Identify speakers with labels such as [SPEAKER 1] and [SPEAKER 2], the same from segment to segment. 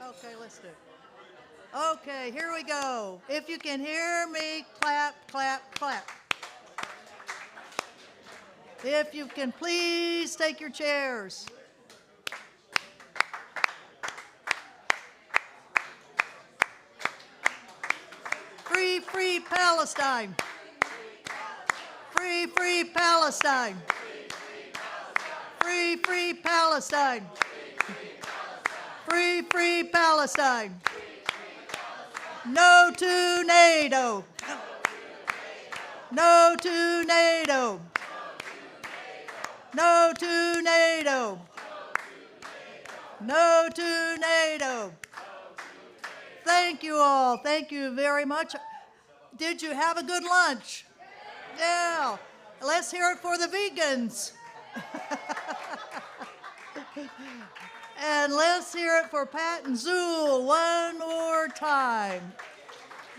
[SPEAKER 1] Okay, let's do it. Okay, here we go. If you can hear me, clap, clap, clap. If you can please take your chairs. Free, free Palestine. Free, free Palestine. Free, free Palestine. Free, free Palestine. No to NATO. No to NATO. No to NATO. No to NATO. Thank you all. Thank you very much. Did you have a good lunch? Yeah. Let's hear it for the vegans. And let's hear it for Pat and Zool one more time.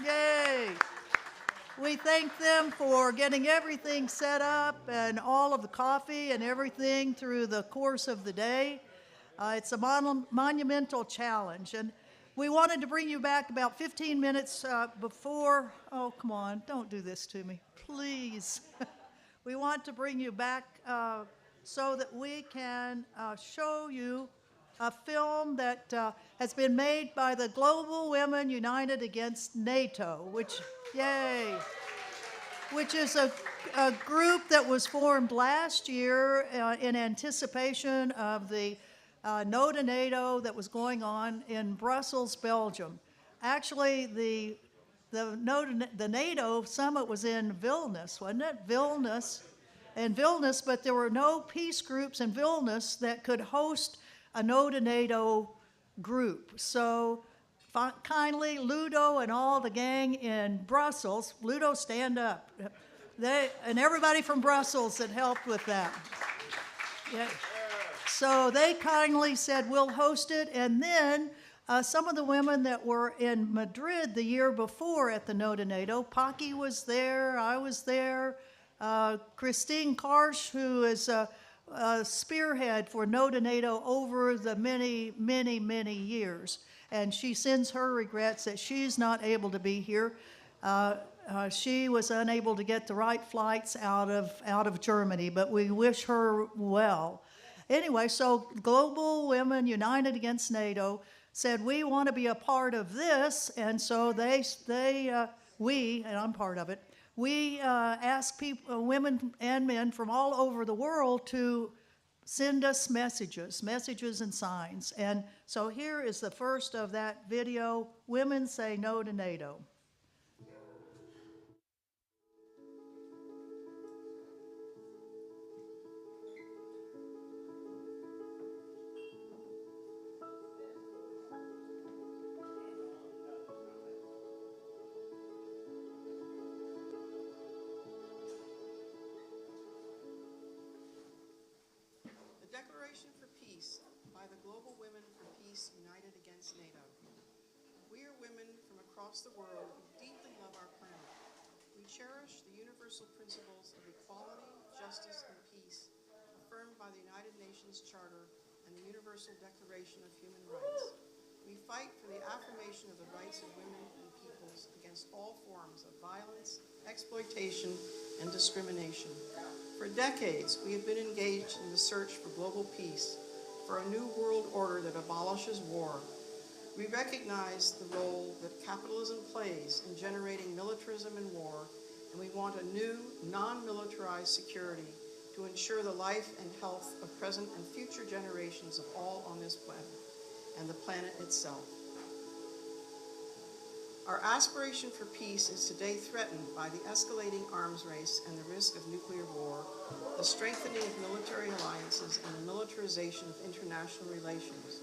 [SPEAKER 1] Yay. We thank them for getting everything set up and all of the coffee and everything through the course of the day. It's a monumental challenge. And we wanted to bring you back about 15 minutes before. Oh, come on, don't do this to me, please. We want to bring you back so that we can show you a film that has been made by the Global Women United Against NATO, which is a group that was formed last year in anticipation of the No to NATO that was going on in Brussels, Belgium. Actually, the NATO summit was in Vilnius, wasn't it? Vilnius, but there were no peace groups in Vilnius that could host a No to NATO group. So kindly, Ludo and all the gang in Brussels, Ludo, stand up. And everybody from Brussels that helped with that. Yeah. So they kindly said, we'll host it. And then some of the women that were in Madrid the year before at the No to NATO, Pocky was there, I was there, Christine Karsh, who is a spearhead for No to NATO over the many, many, many years. And she sends her regrets that she's not able to be here. She was unable to get the right flights out of Germany, but we wish her well. Anyway, so Global Women United Against NATO said, we want to be a part of this, and so we, and I'm part of it, we ask people, women and men from all over the world to send us messages and signs. And so here is the first of that video, Women Say No to NATO.
[SPEAKER 2] Declaration for Peace by the Global Women for Peace United Against NATO. We are women from across the world who deeply love our planet. We cherish the universal principles of equality, justice, and peace affirmed by the United Nations Charter and the Universal Declaration of Human Rights. We fight for the affirmation of the rights of women and peoples against all forms of violence, exploitation, and discrimination. For decades, we have been engaged in the search for global peace, for a new world order that abolishes war. We recognize the role that capitalism plays in generating militarism and war, and we want a new, non-militarized security to ensure the life and health of present and future generations of all on this planet, and the planet itself. Our aspiration for peace is today threatened by the escalating arms race and the risk of nuclear war, the strengthening of military alliances, and the militarization of international relations.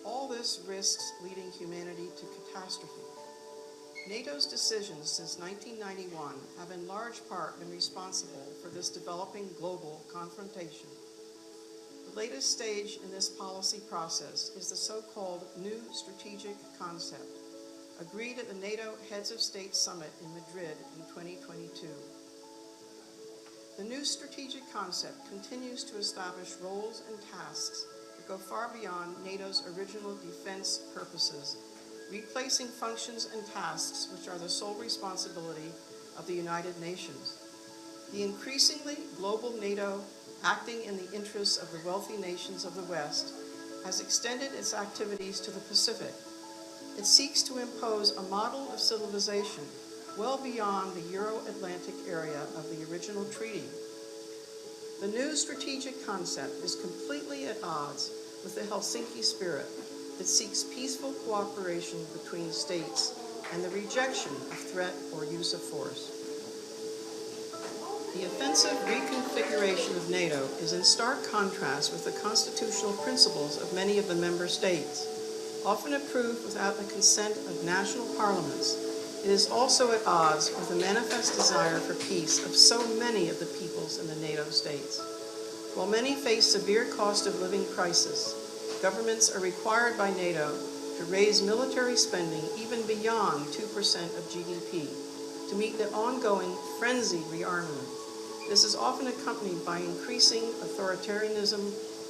[SPEAKER 2] All this risks leading humanity to catastrophe. NATO's decisions since 1991 have in large part been responsible for this developing global confrontation. The latest stage in this policy process is the so-called New Strategic Concept, agreed at the NATO Heads of State Summit in Madrid in 2022. The new strategic concept continues to establish roles and tasks for that go far beyond NATO's original defense purposes, replacing functions and tasks which are the sole responsibility of the United Nations. The increasingly global NATO, acting in the interests of the wealthy nations of the West, has extended its activities to the Pacific. It seeks to impose a model of civilization well beyond the Euro-Atlantic area of the original treaty. The new strategic concept is completely at odds with the Helsinki spirit that seeks peaceful cooperation between states and the rejection of threat or use of force. The offensive reconfiguration of NATO is in stark contrast with the constitutional principles of many of the member states. Often approved without the consent of national parliaments, it is also at odds with the manifest desire for peace of so many of the peoples in the NATO states. While many face severe cost of living crisis, governments are required by NATO to raise military spending even beyond 2% of GDP to meet the ongoing frenzied rearmament. This is often accompanied by increasing authoritarianism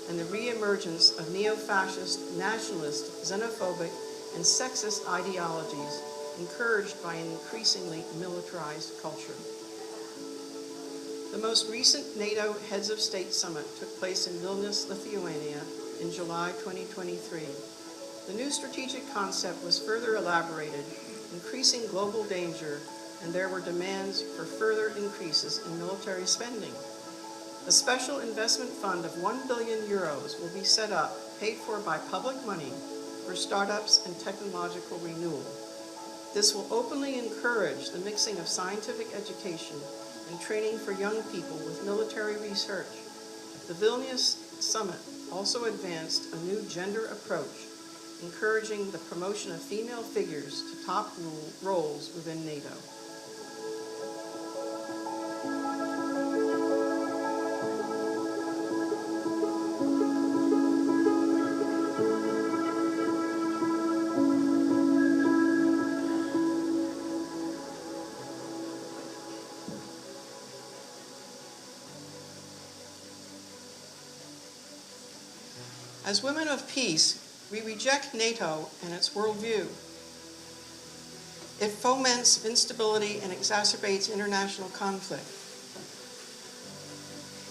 [SPEAKER 2] and the re-emergence of neo-fascist, nationalist, xenophobic, and sexist ideologies encouraged by an increasingly militarized culture. The most recent NATO Heads of State Summit took place in Vilnius, Lithuania in July 2023. The new strategic concept was further elaborated, increasing global danger, and there were demands for further increases in military spending. A special investment fund of 1 billion euros will be set up, paid for by public money, for startups and technological renewal. This will openly encourage the mixing of scientific education and training for young people with military research. The Vilnius Summit also advanced a new gender approach, encouraging the promotion of female figures to top roles within NATO. As women of peace, we reject NATO and its worldview. It foments instability and exacerbates international conflict.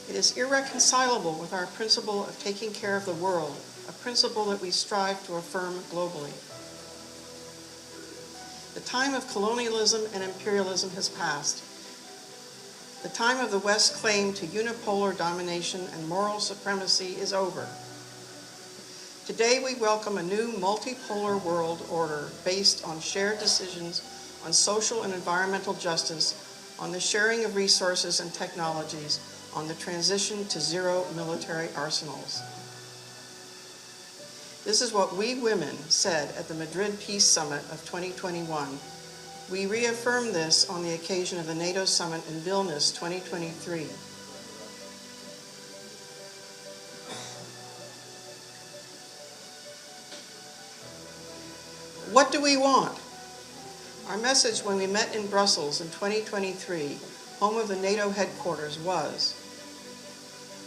[SPEAKER 2] It is irreconcilable with our principle of taking care of the world, a principle that we strive to affirm globally. The time of colonialism and imperialism has passed. The time of the West's claim to unipolar domination and moral supremacy is over. Today we welcome a new multipolar world order based on shared decisions on social and environmental justice, on the sharing of resources and technologies, on the transition to zero military arsenals. This is what we women said at the Madrid Peace Summit of 2021. We reaffirmed this on the occasion of the NATO Summit in Vilnius 2023. What do we want? Our message when we met in Brussels in 2023, home of the NATO headquarters, was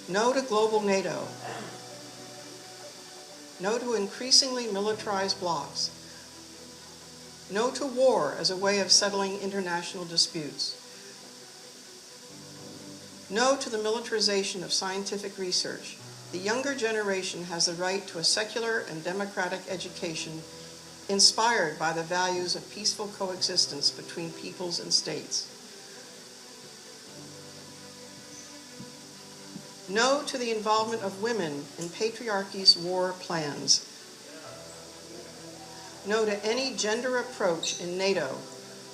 [SPEAKER 2] no to global NATO, no to increasingly militarized blocs, no to war as a way of settling international disputes, no to the militarization of scientific research. The younger generation has the right to a secular and democratic education inspired by the values of peaceful coexistence between peoples and states. No to the involvement of women in patriarchy's war plans. No to any gender approach in NATO.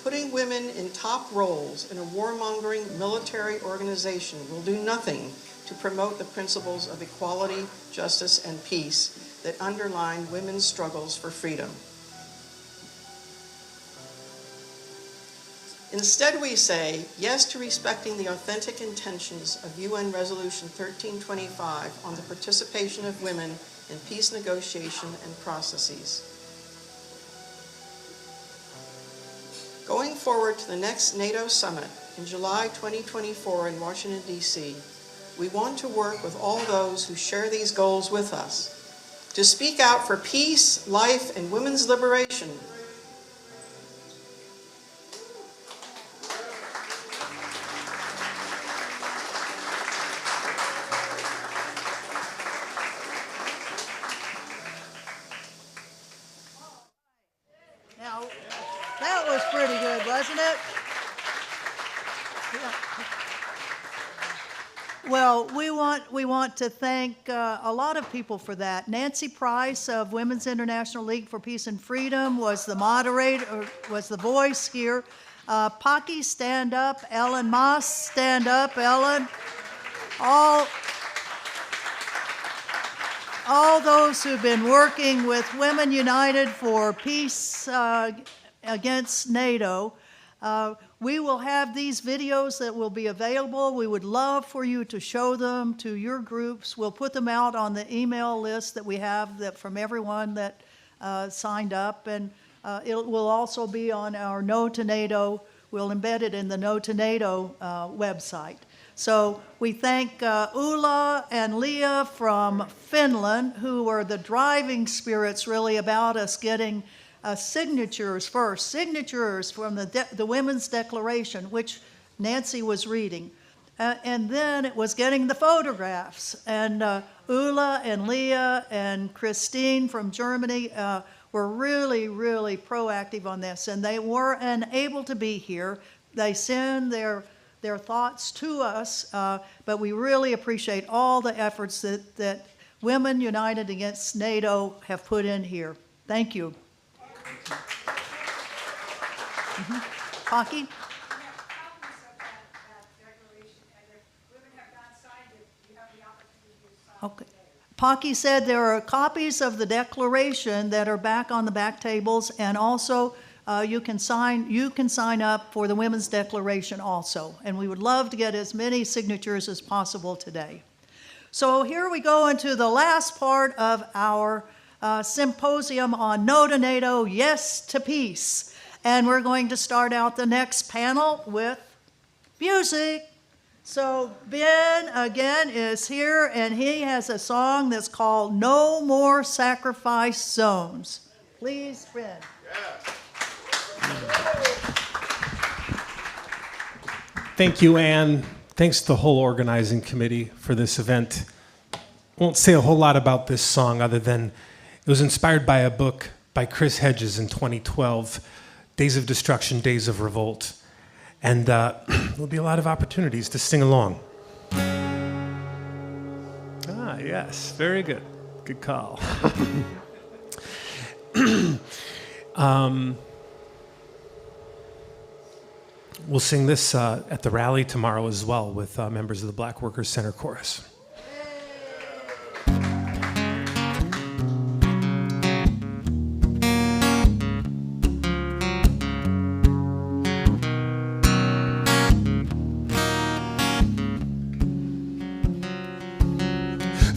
[SPEAKER 2] Putting women in top roles in a warmongering military organization will do nothing to promote the principles of equality, justice, and peace that underline women's struggles for freedom. Instead, we say yes to respecting the authentic intentions of UN Resolution 1325 on the participation of women in peace negotiation and processes. Going forward to the next NATO summit in July 2024 in Washington, D.C., we want to work with all those who share these goals with us to speak out for peace, life, and women's liberation.
[SPEAKER 1] Now, that was pretty good, wasn't it? Yeah. Well, we want to thank a lot of people for that. Nancy Price of Women's International League for Peace and Freedom was the moderator, was the voice here. Pocky, stand up. Ellen Moss, stand up. Ellen. All those who've been working with Women United for Peace against NATO. We will have these videos that will be available. We would love for you to show them to your groups. We'll put them out on the email list that we have from everyone that signed up. And it will also be on our No to NATO. We'll embed it in the No to NATO website. So we thank Ulla and Leah from Finland, who were the driving spirits really about us getting signatures first. Signatures from the Women's Declaration, which Nancy was reading. And then it was getting the photographs. And Ulla and Leah and Christine from Germany were really, really proactive on this. And they were unable to be here. They send their thoughts to us, but we really appreciate all the efforts that Women United Against NATO have put in here. Thank you. Pocky? Okay. Pocky said there are copies of the Declaration that are back on the back tables, and also you can sign up for the Women's Declaration also. And we would love to get as many signatures as possible today. So here we go into the last part of our symposium on No to NATO, Yes to Peace. And we're going to start out the next panel with music. So Ben, again, is here, and he has a song that's called No More Sacrifice Zones. Please, Ben. Yeah.
[SPEAKER 3] Thank you, Ann. Thanks to the whole organizing committee for this event. I won't say a whole lot about this song other than it was inspired by a book by Chris Hedges in 2012, Days of Destruction, Days of Revolt. And there'll be a lot of opportunities to sing along. Ah, yes, very good. Good call. We'll sing this at the rally tomorrow as well with members of the Black Workers Center Chorus.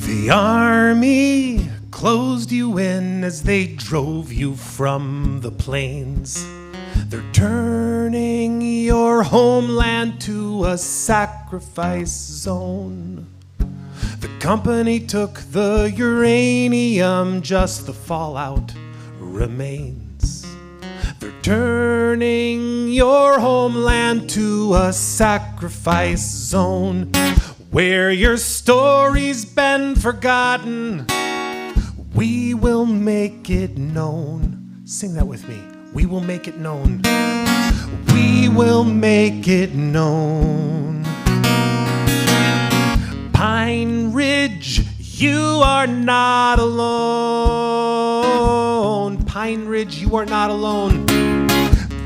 [SPEAKER 3] The army closed you in as they drove you from the plains. They're turning your homeland to a sacrifice zone. The company took the uranium, just the fallout remains. They're turning your homeland to a sacrifice zone where your story's been forgotten. We will make it known. Sing that with me. We will make it known. We will make it known. Pine Ridge, you are not alone. Pine Ridge, you are not alone.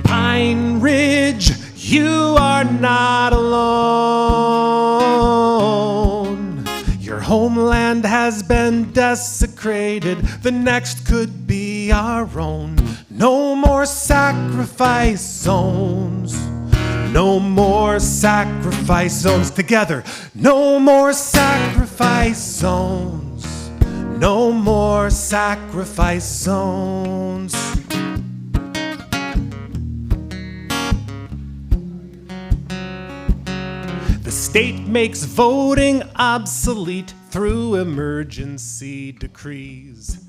[SPEAKER 3] Pine Ridge, you are not alone. Your homeland has been desecrated. The next could be our own. No more sacrifice zones. No more sacrifice zones. Together. No more sacrifice zones. No more sacrifice zones. The state makes voting obsolete. through emergency decrees.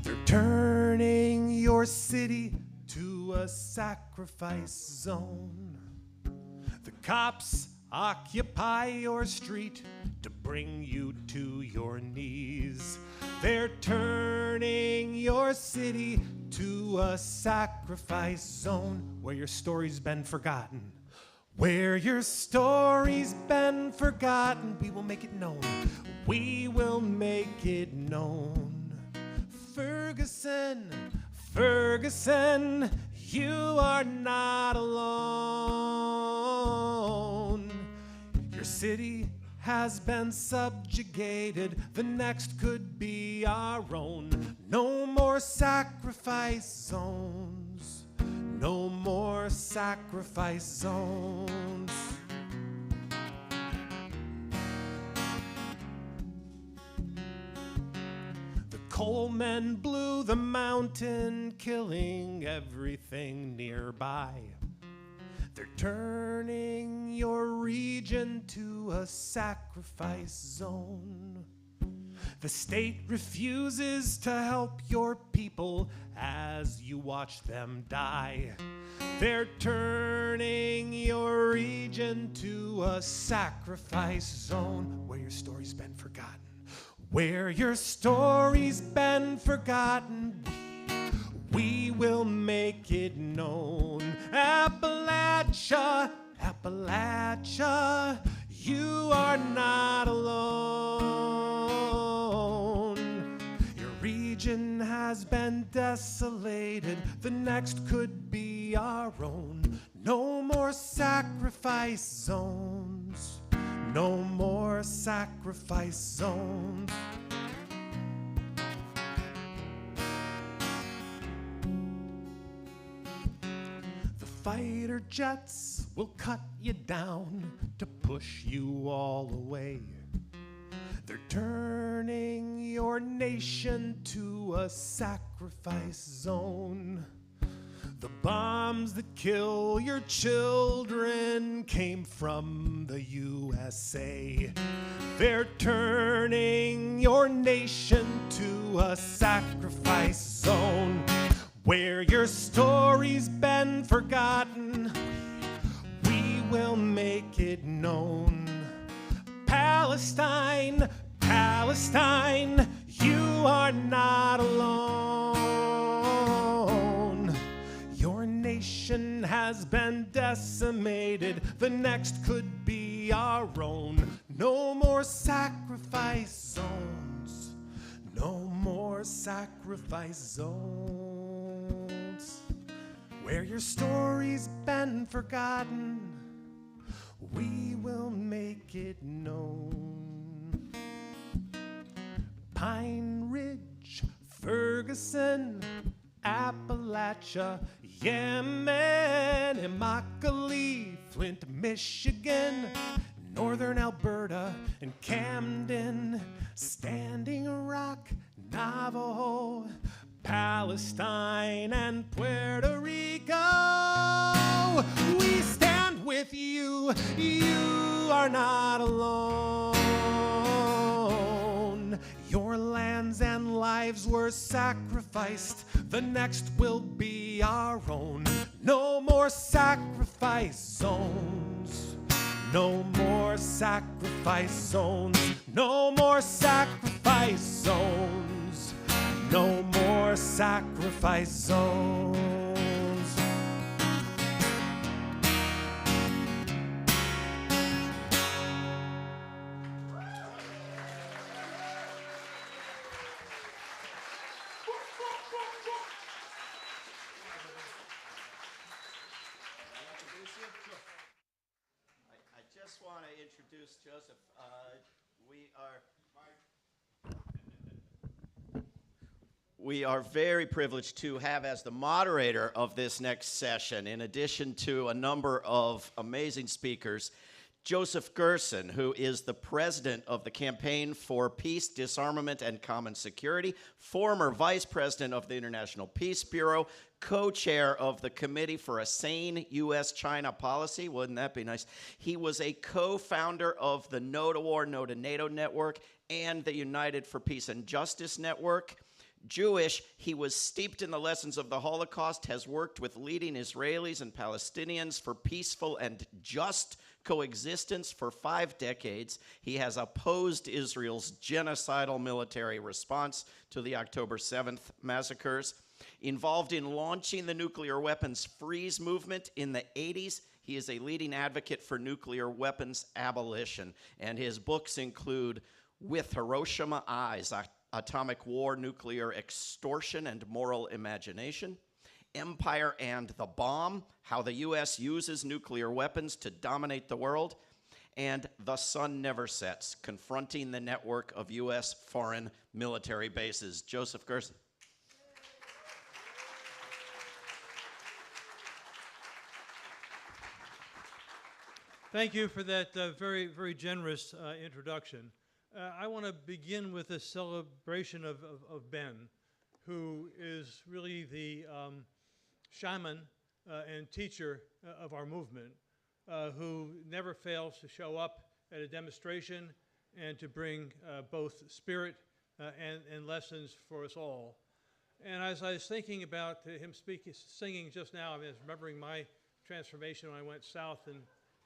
[SPEAKER 3] They're turning your city to a sacrifice zone. The cops occupy your street to bring you to your knees. They're turning your city to a sacrifice zone where your story's been forgotten. Where your story's been forgotten, we will make it known. We will make it known. Ferguson, Ferguson, you are not alone. Your city has been subjugated. The next could be our own. No more sacrifice zones. No more sacrifice zones. The coal men blew the mountain, killing everything nearby. They're turning your region to a sacrifice zone. The state refuses to help your people as you watch them die. They're turning your region to a sacrifice zone where your story's been forgotten. Where your story's been forgotten, we will make it known. Appalachia, Appalachia, you are not alone. Your region has been desolated. The next could be our own. No more sacrifice zones. No more sacrifice zones. Fighter jets will cut you down to push you all away. They're turning your nation to a sacrifice zone. The bombs that kill your children came from the USA. They're turning your nation to a sacrifice zone. Where your story's been forgotten, we will make it known. Palestine, Palestine, you are not alone. Your nation has been decimated. The next could be our own. No more sacrifice zones. No more sacrifice zones. Where your story's been forgotten, we will make it known. Pine Ridge, Ferguson, Appalachia, Yemen, Immokalee, Flint, Michigan, Northern Alberta, and Camden, Standing Rock, Navajo, Palestine, and Puerto Rico. We stand with you. You are not alone. Your lands and lives were sacrificed. The next will be our own. No more sacrifice zones. No more sacrifice zones. No more sacrifice zones. No more sacrifice zones.
[SPEAKER 4] I just want to introduce Joseph. We are very privileged to have as the moderator of this next session, in addition to a number of amazing speakers, Joseph Gerson, who is the president of the Campaign for Peace, Disarmament, and Common Security, former vice president of the International Peace Bureau, co-chair of the Committee for a Sane U.S.-China Policy. Wouldn't that be nice? He was a co-founder of the No to War, No to NATO Network and the United for Peace and Justice Network. Jewish, he was steeped in the lessons of the Holocaust, has worked with leading Israelis and Palestinians for peaceful and just coexistence for 5 decades. He has opposed Israel's genocidal military response to the October 7th massacres. Involved in launching the nuclear weapons freeze movement in the 80s, he is a leading advocate for nuclear weapons abolition. And his books include With Hiroshima Eyes, Atomic War, Nuclear Extortion, and Moral Imagination, Empire and the Bomb, How the U.S. Uses Nuclear Weapons to Dominate the World, and The Sun Never Sets, Confronting the Network of U.S. Foreign Military Bases. Joseph Gerson.
[SPEAKER 5] Thank you for that very, very generous introduction. I want to begin with a celebration of Ben, who is really the shaman and teacher of our movement, who never fails to show up at a demonstration and to bring both spirit and lessons for us all. And as I was thinking about him singing just now, I was remembering my transformation when I went south in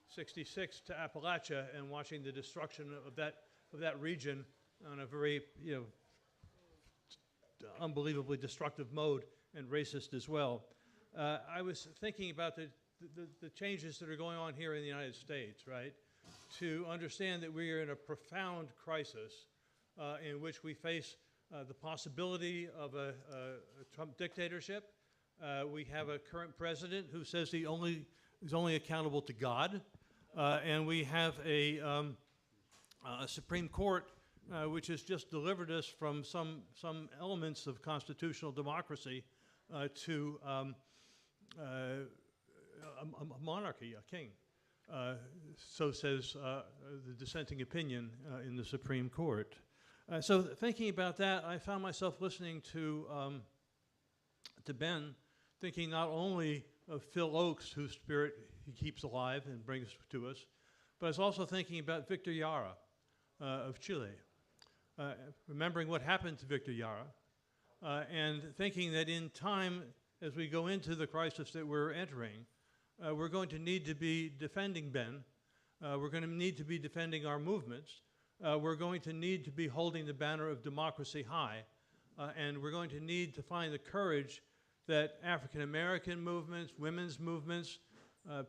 [SPEAKER 5] '66 to Appalachia and watching the destruction of that region on a very, unbelievably destructive mode and racist as well. I was thinking about the changes that are going on here in the United States, right? To understand that we are in a profound crisis in which we face the possibility of a Trump dictatorship. We have a current president who says he's only accountable to God. And we have a Supreme Court which has just delivered us from some elements of constitutional democracy to a monarchy, a king. So says the dissenting opinion in the Supreme Court. So thinking about that, I found myself listening to Ben, thinking not only of Phil Oakes, whose spirit he keeps alive and brings to us, but I was also thinking about Victor Jara of Chile, remembering what happened to Victor Jara, and thinking that in time, as we go into the crisis that we're entering, we're going to need to be defending Ben. We're going to need to be defending our movements. We're going to need to be holding the banner of democracy high, and we're going to need to find the courage that African American movements, women's movements,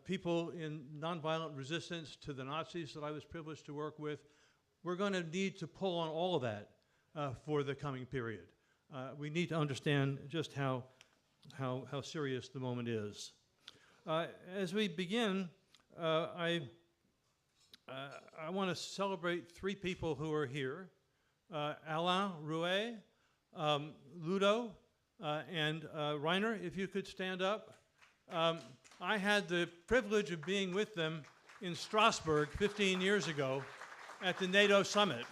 [SPEAKER 5] people in nonviolent resistance to the Nazis that I was privileged to work with, we're going to need to pull on all of that for the coming period. We need to understand just how serious the moment is. As we begin, I want to celebrate 3 people who are here. Alain Rouet, Ludo, and Reiner, if you could stand up. I had the privilege of being with them in Strasbourg 15 years ago at the NATO summit,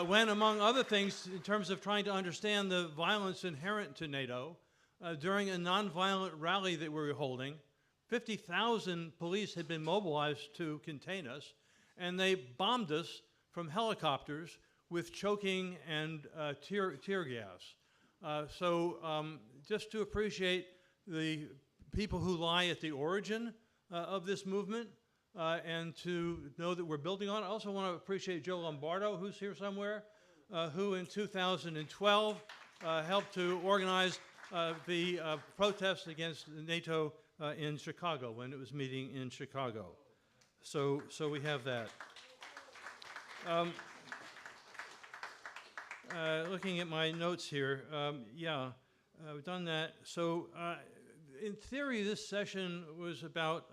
[SPEAKER 5] when, among other things, in terms of trying to understand the violence inherent to NATO, during a nonviolent rally that we were holding, 50,000 police had been mobilized to contain us, and they bombed us from helicopters with choking and tear gas. So just to appreciate the people who lie at the origin of this movement and to know that we're building on it. I also want to appreciate Joe Lombardo, who's here somewhere, who in 2012 helped to organize the protest against NATO in Chicago when it was meeting in Chicago. So we have that. Looking at my notes here, we've done that. So in theory, this session was about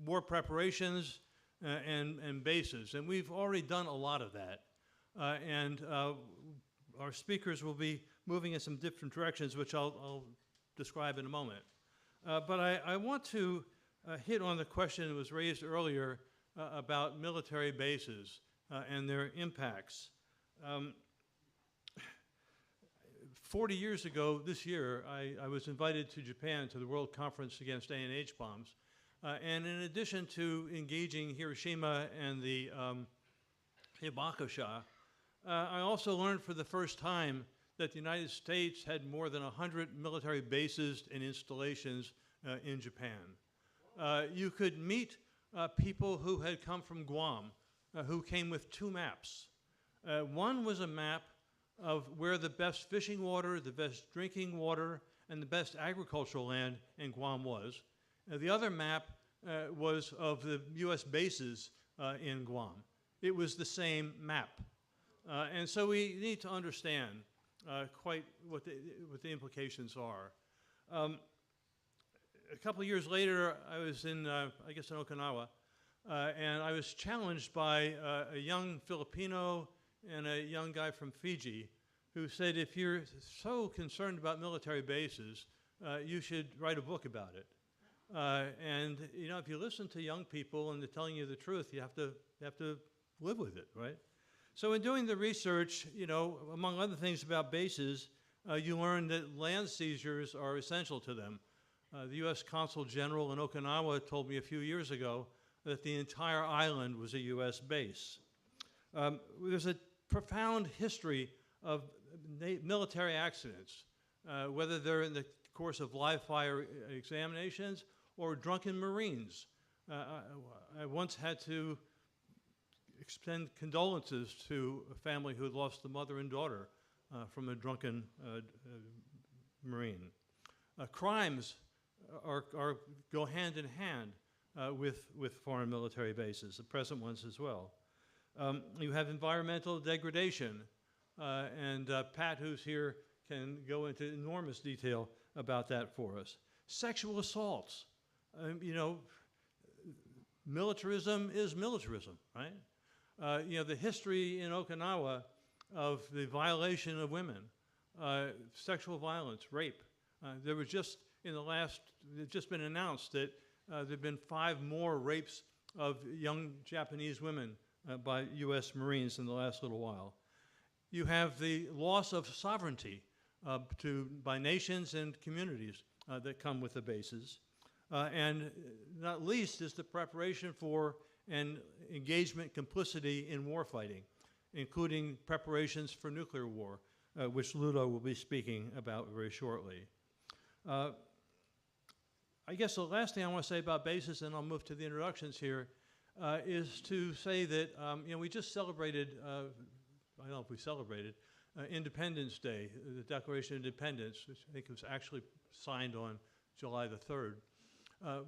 [SPEAKER 5] war preparations and bases, and we've already done a lot of that. And our speakers will be moving in some different directions, which I'll describe in a moment. But I want to hit on the question that was raised earlier about military bases and their impacts. 40 years ago this year, I was invited to Japan to the World Conference Against A&H Bombs. And in addition to engaging Hiroshima and the Hibakusha, I also learned for the first time that the United States had more than 100 military bases and installations in Japan. You could meet people who had come from Guam, who came with two maps. One was a map of where the best fishing water, the best drinking water, and the best agricultural land in Guam was. The other map was of the US bases in Guam. It was the same map. And so we need to understand quite what the implications are. A couple of years later, I was in, I guess in Okinawa, and I was challenged by a young Filipino and a young guy from Fiji who said, if you're so concerned about military bases, you should write a book about it. And you know, if you listen to young people and they're telling you the truth, you have to live with it, right? So in doing the research, you know, among other things about bases, you learn that land seizures are essential to them. The U.S. Consul General in Okinawa told me a few years ago that the entire island was a U.S. base. There's a profound history of military accidents, whether they're in the course of live fire examinations or drunken Marines. I once had to extend condolences to a family who had lost the mother and daughter from a drunken Marine. Crimes go hand in hand with foreign military bases, the present ones as well. You have environmental degradation, and Pat, who's here, can go into enormous detail about that for us. Sexual assaults. You know, militarism is militarism, right? You know, the history in Okinawa of the violation of women, sexual violence, rape. There was just it's just been announced that there have been 5 more rapes of young Japanese women by U.S. Marines in the last little while. You have the loss of sovereignty by nations and communities that come with the bases. And not least is the preparation for an engagement complicity in warfighting, including preparations for nuclear war, which Ludo will be speaking about very shortly. I guess the last thing I want to say about bases, and I'll move to the introductions here, is to say that you know, we just celebrated, I don't know if we celebrated, Independence Day, the Declaration of Independence, which I think was actually signed on July the 3rd.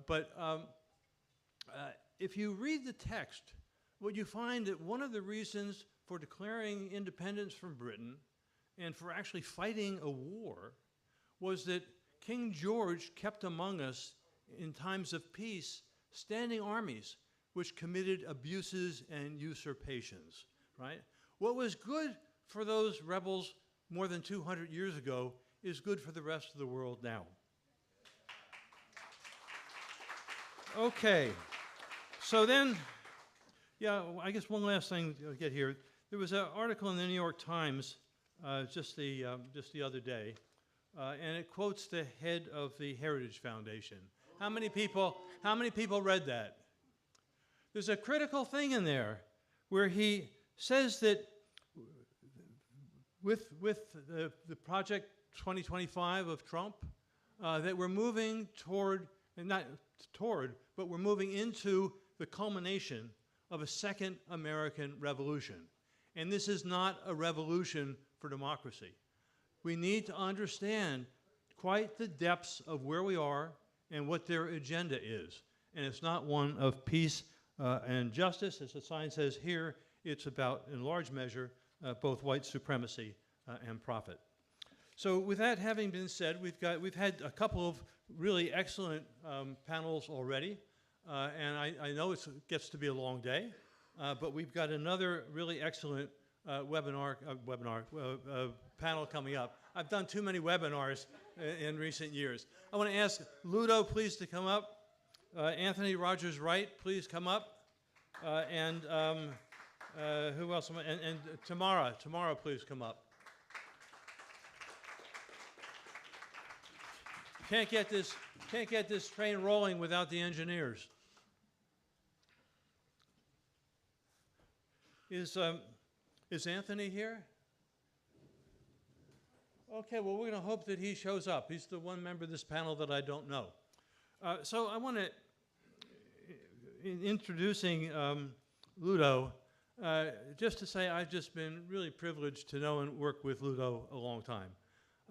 [SPEAKER 5] But if you read the text, what you find that one of the reasons for declaring independence from Britain and for actually fighting a war was that King George kept among us in times of peace standing armies which committed abuses and usurpations, right? What was good for those rebels more than 200 years ago is good for the rest of the world now. Okay, so then, yeah, I guess one last thing to get here. There was an article in the New York Times just the other day, and it quotes the head of the Heritage Foundation. How many people read that? There's a critical thing in there where he says that with the Project 2025 of Trump, that we're moving toward, and not toward, but we're moving into the culmination of a second American revolution. And this is not a revolution for democracy. We need to understand quite the depths of where we are and what their agenda is. And it's not one of peace and justice, as the sign says here. It's about, in large measure, both white supremacy and profit. So with that having been said, we've had a couple of really excellent panels already, and I know it gets to be a long day, but we've got another really excellent panel coming up. I've done too many webinars in recent years. I want to ask Ludo, please, to come up. Anthony Rodgers Wright, please come up. Who else? And Tamara. Tamara, please come up. Can't get this train rolling without the engineers. Is Anthony here? Okay, well, we're going to hope that he shows up. He's the one member of this panel that I don't know. So I want to, in introducing Ludo, just to say I've just been really privileged to know and work with Ludo a long time.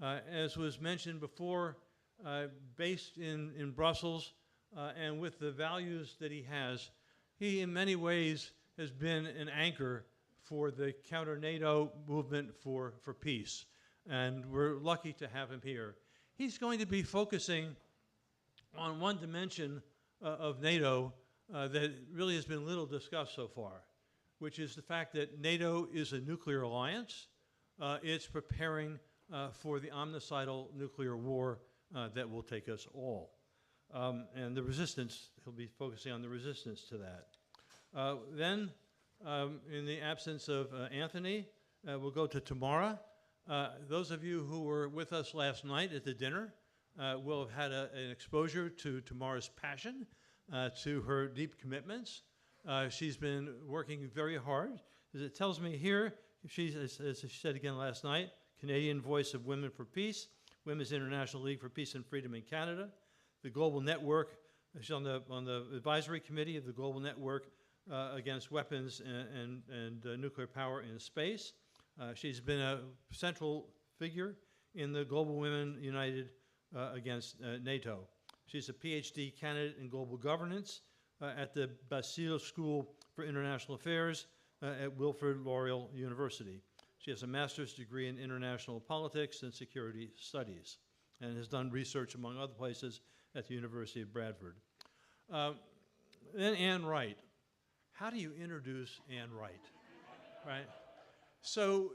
[SPEAKER 5] As was mentioned before, based in Brussels and with the values that he has, he in many ways has been an anchor for the counter-NATO movement for peace. And we're lucky to have him here. He's going to be focusing on one dimension of NATO that really has been little discussed so far, which is the fact that NATO is a nuclear alliance. It's preparing for the omnicidal nuclear war that will take us all. And the resistance, he'll be focusing on the resistance to that. Then, in the absence of Anthony, we'll go to Tamara. Those of you who were with us last night at the dinner will have had an exposure to Tamara's passion, to her deep commitments. She's been working very hard. As it tells me here, she's, as she said again last night, Canadian Voice of Women for Peace, Women's International League for Peace and Freedom in Canada, the Global Network. She's on the advisory committee of the Global Network against weapons and nuclear power in space. She's been a central figure in the Global Women United against NATO. She's a PhD candidate in global governance at the Bastille School for International Affairs at Wilfrid Laurier University. She has a master's degree in international politics and security studies and has done research, among other places, at the University of Bradford. Then Ann Wright. How do you introduce Ann Wright, right? So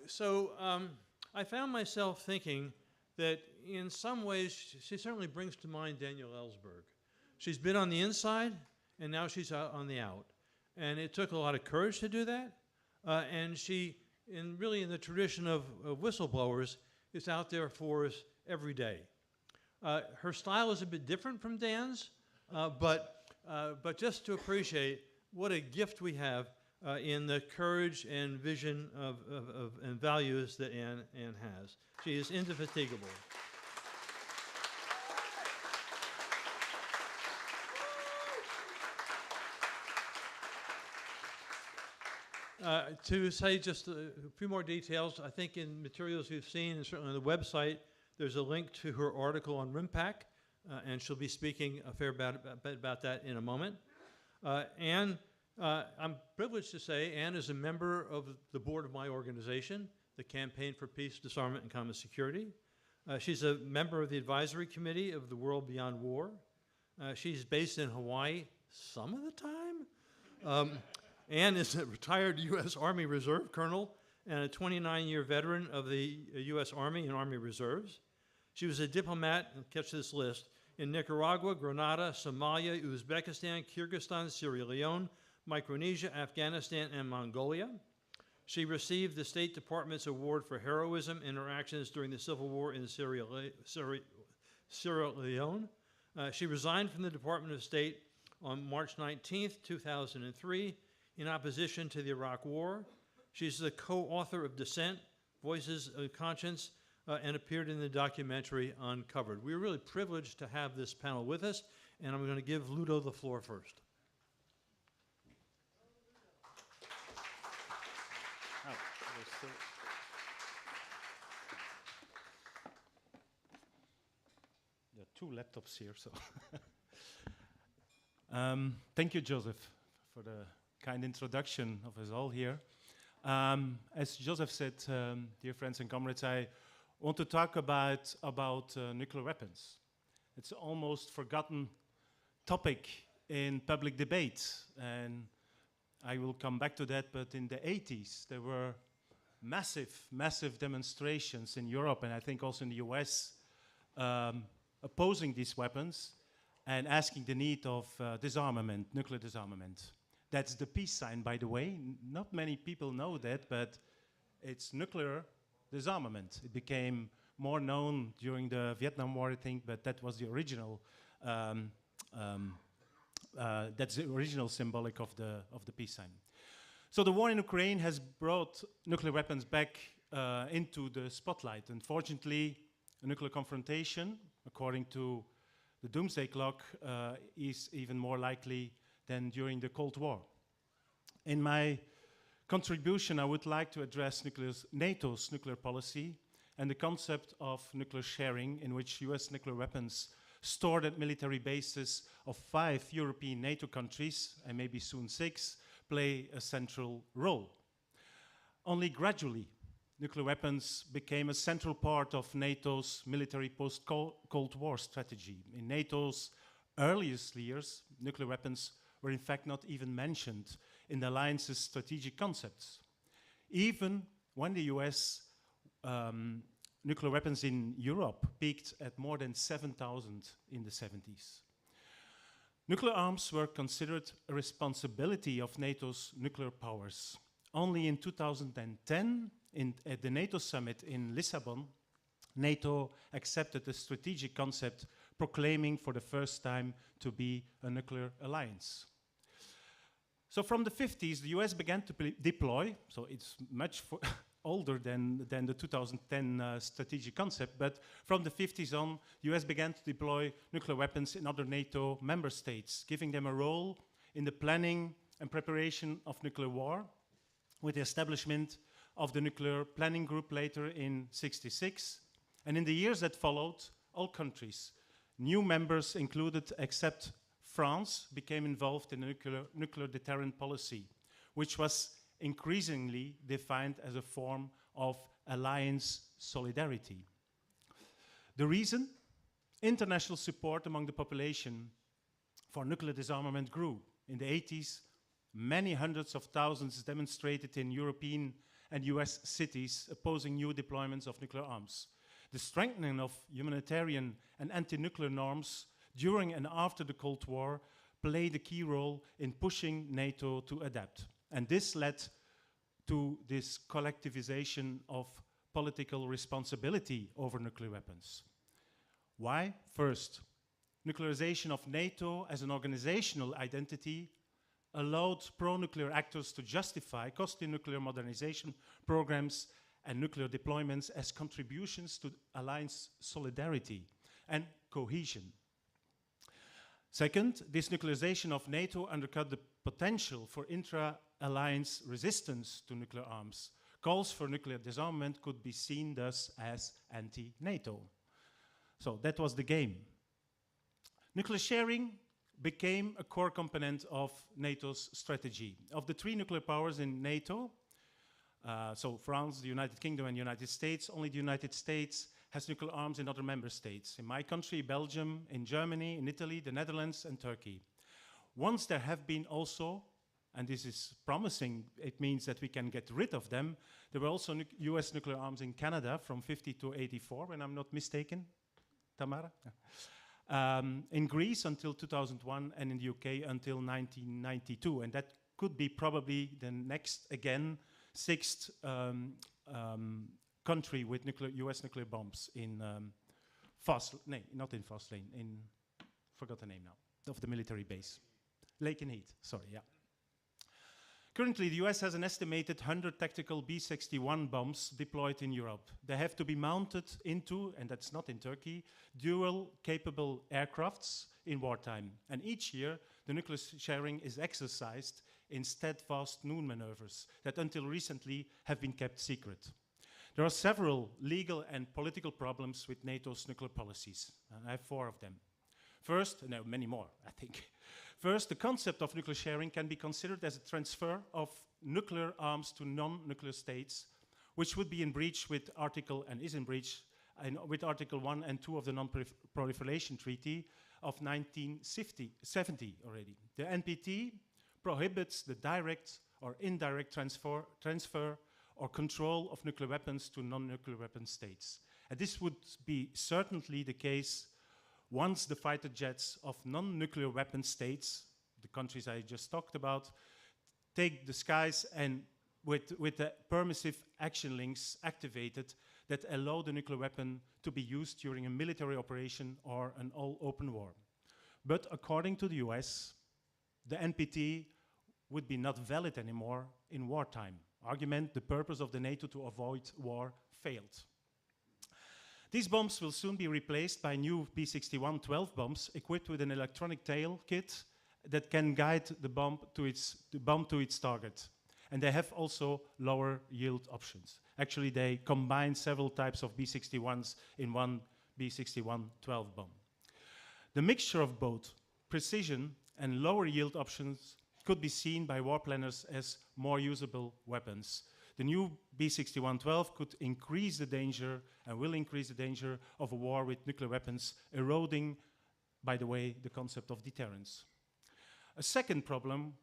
[SPEAKER 5] I found myself thinking that in some ways, she certainly brings to mind Daniel Ellsberg. She's been on the inside, and now she's out on the out. And it took a lot of courage to do that. And she, really in the tradition of whistleblowers, is out there for us every day. Her style is a bit different from Dan's, but just to appreciate what a gift we have in the courage and vision and values that Ann has. She is indefatigable. To say just a few more details, I think in materials you've seen, and certainly on the website, there's a link to her article on RIMPAC, and she'll be speaking a fair bit about that in a moment. Ann, I'm privileged to say Ann is a member of the board of my organization, the Campaign for Peace, Disarmament, and Common Security. She's a member of the advisory committee of the World Beyond War. She's based in Hawaii some of the time. Ann is a retired U.S. Army Reserve colonel and a 29-year veteran of the U.S. Army and Army Reserves. She was a diplomat, and catch this list, in Nicaragua, Grenada, Somalia, Uzbekistan, Kyrgyzstan, Sierra Leone, Micronesia, Afghanistan, and Mongolia. She received the State Department's Award for Heroism in her actions during the Civil War in Sierra Leone. She resigned from the Department of State on March 19th, 2003, in opposition to the Iraq War. She's the co-author of Dissent, Voices of Conscience, and appeared in the documentary Uncovered. We're really privileged to have this panel with us, and I'm going to give Ludo the floor first.
[SPEAKER 6] There are two laptops here, so. Thank you, Joseph, for the kind introduction of us all here. As Joseph said, dear friends and comrades, I want to talk about nuclear weapons. It's an almost forgotten topic in public debate, and I will come back to that, but in the 80s, there were massive demonstrations in Europe, and I think also in the US, opposing these weapons and asking the need of disarmament, nuclear disarmament. That's the peace sign, by the way. Not many people know that, but it's nuclear disarmament. It became more known during the Vietnam War, I think, but that was the original. That's the original symbolic of the peace sign. So the war in Ukraine has brought nuclear weapons back into the spotlight. Unfortunately, a nuclear confrontation, according to the doomsday clock, is even more likely than during the Cold War. In my contribution, I would like to address NATO's nuclear policy and the concept of nuclear sharing, in which US nuclear weapons stored at military bases of 5 European NATO countries, and maybe soon 6, play a central role. Only gradually, nuclear weapons became a central part of NATO's military post-Cold War strategy. In NATO's earliest years, nuclear weapons were in fact not even mentioned in the alliance's strategic concepts. Even when the US nuclear weapons in Europe peaked at more than 7,000 in the 70s. Nuclear arms were considered a responsibility of NATO's nuclear powers. Only in 2010, at the NATO summit in Lisbon, NATO accepted a strategic concept proclaiming for the first time to be a nuclear alliance. So from the 50s, the US began to deploy, so it's much older than the 2010 strategic concept, but from the 50s on, the US began to deploy nuclear weapons in other NATO member states, giving them a role in the planning and preparation of nuclear war, with the establishment of the Nuclear Planning Group later in '66. And in the years that followed, all countries, new members included except France, became involved in the nuclear deterrent policy, which was increasingly defined as a form of alliance solidarity. The reason? International support among the population for nuclear disarmament grew. In the 80s, many hundreds of thousands demonstrated in European and US cities opposing new deployments of nuclear arms. The strengthening of humanitarian and anti-nuclear norms during and after the Cold War played a key role in pushing NATO to adapt. And this led to this collectivization of political responsibility over nuclear weapons. Why? First, nuclearization of NATO as an organizational identity allowed pro-nuclear actors to justify costly nuclear modernization programs and nuclear deployments as contributions to alliance solidarity and cohesion. Second, this nuclearization of NATO undercut the potential for intra-alliance resistance to nuclear arms. Calls for nuclear disarmament could be seen thus as anti-NATO. So that was the game. Nuclear sharing became a core component of NATO's strategy. Of the 3 nuclear powers in NATO, so France, the United Kingdom, and the United States, only the United States has nuclear arms in other member states. In my country, Belgium, in Germany, in Italy, the Netherlands, and Turkey. Once there have been also, and this is promising, it means that we can get rid of them, there were also US nuclear arms in Canada from 50 to 84, when I'm not mistaken, Tamara? In Greece until 2001, and in the UK until 1992. And that could be probably the next, again, 6th country with US nuclear bombs in not in Fastlane, forgot the name now, of the military base. Lakenheath, sorry, yeah. Currently, the US has an estimated 100 tactical B-61 bombs deployed in Europe. They have to be mounted into, and that's not in Turkey, dual-capable aircrafts in wartime. And each year, the nuclear sharing is exercised in steadfast noon maneuvers that until recently have been kept secret. There are several legal and political problems with NATO's nuclear policies. I have 4 of them. First, no, many more, I think. First, the concept of nuclear sharing can be considered as a transfer of nuclear arms to non-nuclear states, which would be in breach with Article 1 and 2 of the Non-Proliferation Treaty of 1970 already. The NPT prohibits the direct or indirect transfer or control of nuclear weapons to non-nuclear weapon states. And this would be certainly the case once the fighter jets of non-nuclear weapon states, the countries I just talked about, take the skies and with the permissive action links activated that allow the nuclear weapon to be used during a military operation or an all-open war. But according to the US, the NPT would be not valid anymore in wartime. Argument, the purpose of the NATO to avoid war failed. These bombs will soon be replaced by new B-61-12 bombs equipped with an electronic tail kit that can guide the bomb to its target. And they have also lower yield options. Actually, they combine several types of B-61s in one B-61-12 bomb. The mixture of both precision and lower yield options could be seen by war planners as more usable weapons. The new B-61-12 could increase the danger and will increase the danger of a war with nuclear weapons, eroding, by the way, the concept of deterrence. A second problem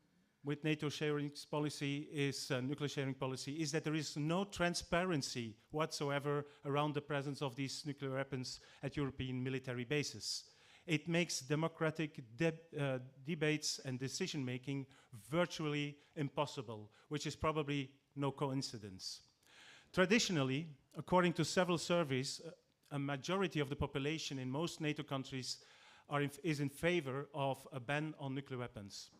[SPEAKER 6] with NATO sharing policy is nuclear sharing policy is that there is no transparency whatsoever around the presence of these nuclear weapons at European military bases. It makes democratic debates and decision-making virtually impossible, which is probably no coincidence. Traditionally, according to several surveys, a majority of the population in most NATO countries is in favor of a ban on nuclear weapons.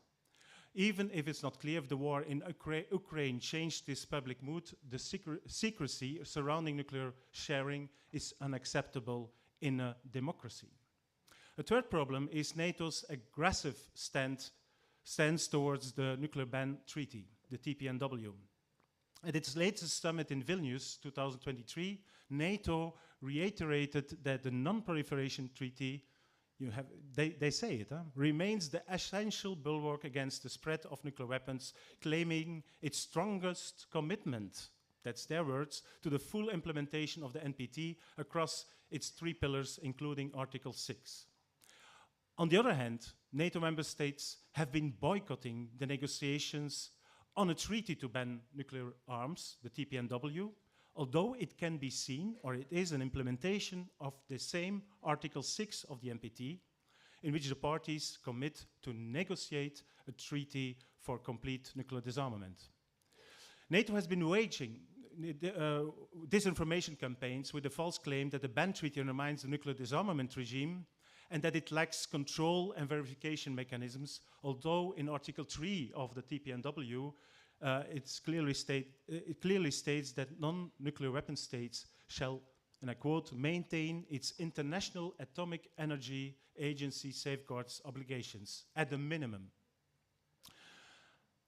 [SPEAKER 6] Even if it's not clear if the war in Ukraine changed this public mood, the secrecy surrounding nuclear sharing is unacceptable in a democracy. A third problem is NATO's aggressive stance towards the Nuclear Ban Treaty, the TPNW. At its latest summit in Vilnius, 2023, NATO reiterated that the Non-Proliferation Treaty, they say it, remains the essential bulwark against the spread of nuclear weapons, claiming its strongest commitment, that's their words, to the full implementation of the NPT across its three pillars, including Article 6. On the other hand, NATO member states have been boycotting the negotiations on a treaty to ban nuclear arms, the TPNW, although it can be seen, or it is an implementation of the same Article 6 of the NPT, in which the parties commit to negotiate a treaty for complete nuclear disarmament. NATO has been waging disinformation campaigns with the false claim that the ban treaty undermines the nuclear disarmament regime and that it lacks control and verification mechanisms, although in Article 3 of the TPNW, it clearly states that non-nuclear weapon states shall, and I quote, maintain its International Atomic Energy Agency safeguards obligations at the minimum.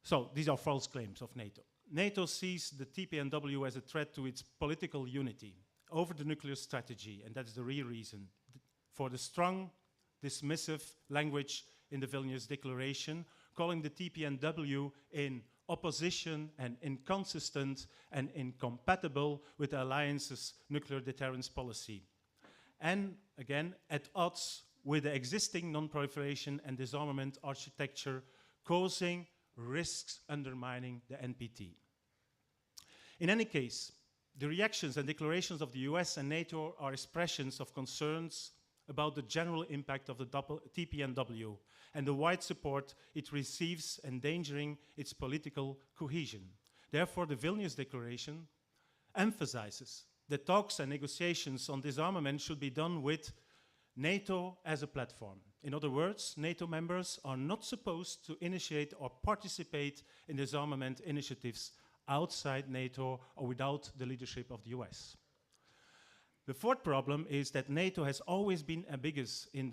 [SPEAKER 6] So these are false claims of NATO. NATO sees the TPNW as a threat to its political unity over the nuclear strategy, and that's the real reason for the strong, dismissive language in the Vilnius Declaration, calling the TPNW in opposition and inconsistent and incompatible with the alliance's nuclear deterrence policy. And again, at odds with the existing non-proliferation and disarmament architecture, causing risks undermining the NPT. In any case, the reactions and declarations of the US and NATO are expressions of concerns about the general impact of the TPNW and the wide support it receives, endangering its political cohesion. Therefore, the Vilnius Declaration emphasizes that talks and negotiations on disarmament should be done with NATO as a platform. In other words, NATO members are not supposed to initiate or participate in disarmament initiatives outside NATO or without the leadership of the US. The fourth problem is that NATO has always been ambiguous in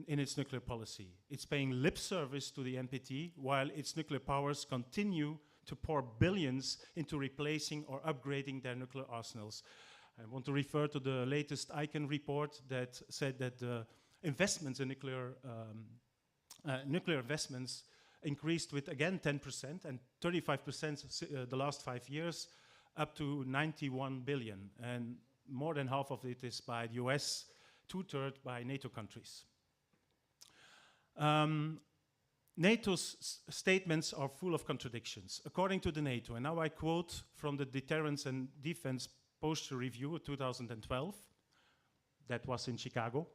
[SPEAKER 6] its nuclear policy. It's paying lip service to the NPT while its nuclear powers continue to pour billions into replacing or upgrading their nuclear arsenals. I want to refer to the latest ICANN report that said that the investments in nuclear investments increased with, again, 10% and 35% the last 5 years, up to 91 billion. And more than half of it is by the US, 2/3 by NATO countries. NATO's statements are full of contradictions. According to the NATO, and now I quote from the Deterrence and Defense Posture Review of 2012, that was in Chicago,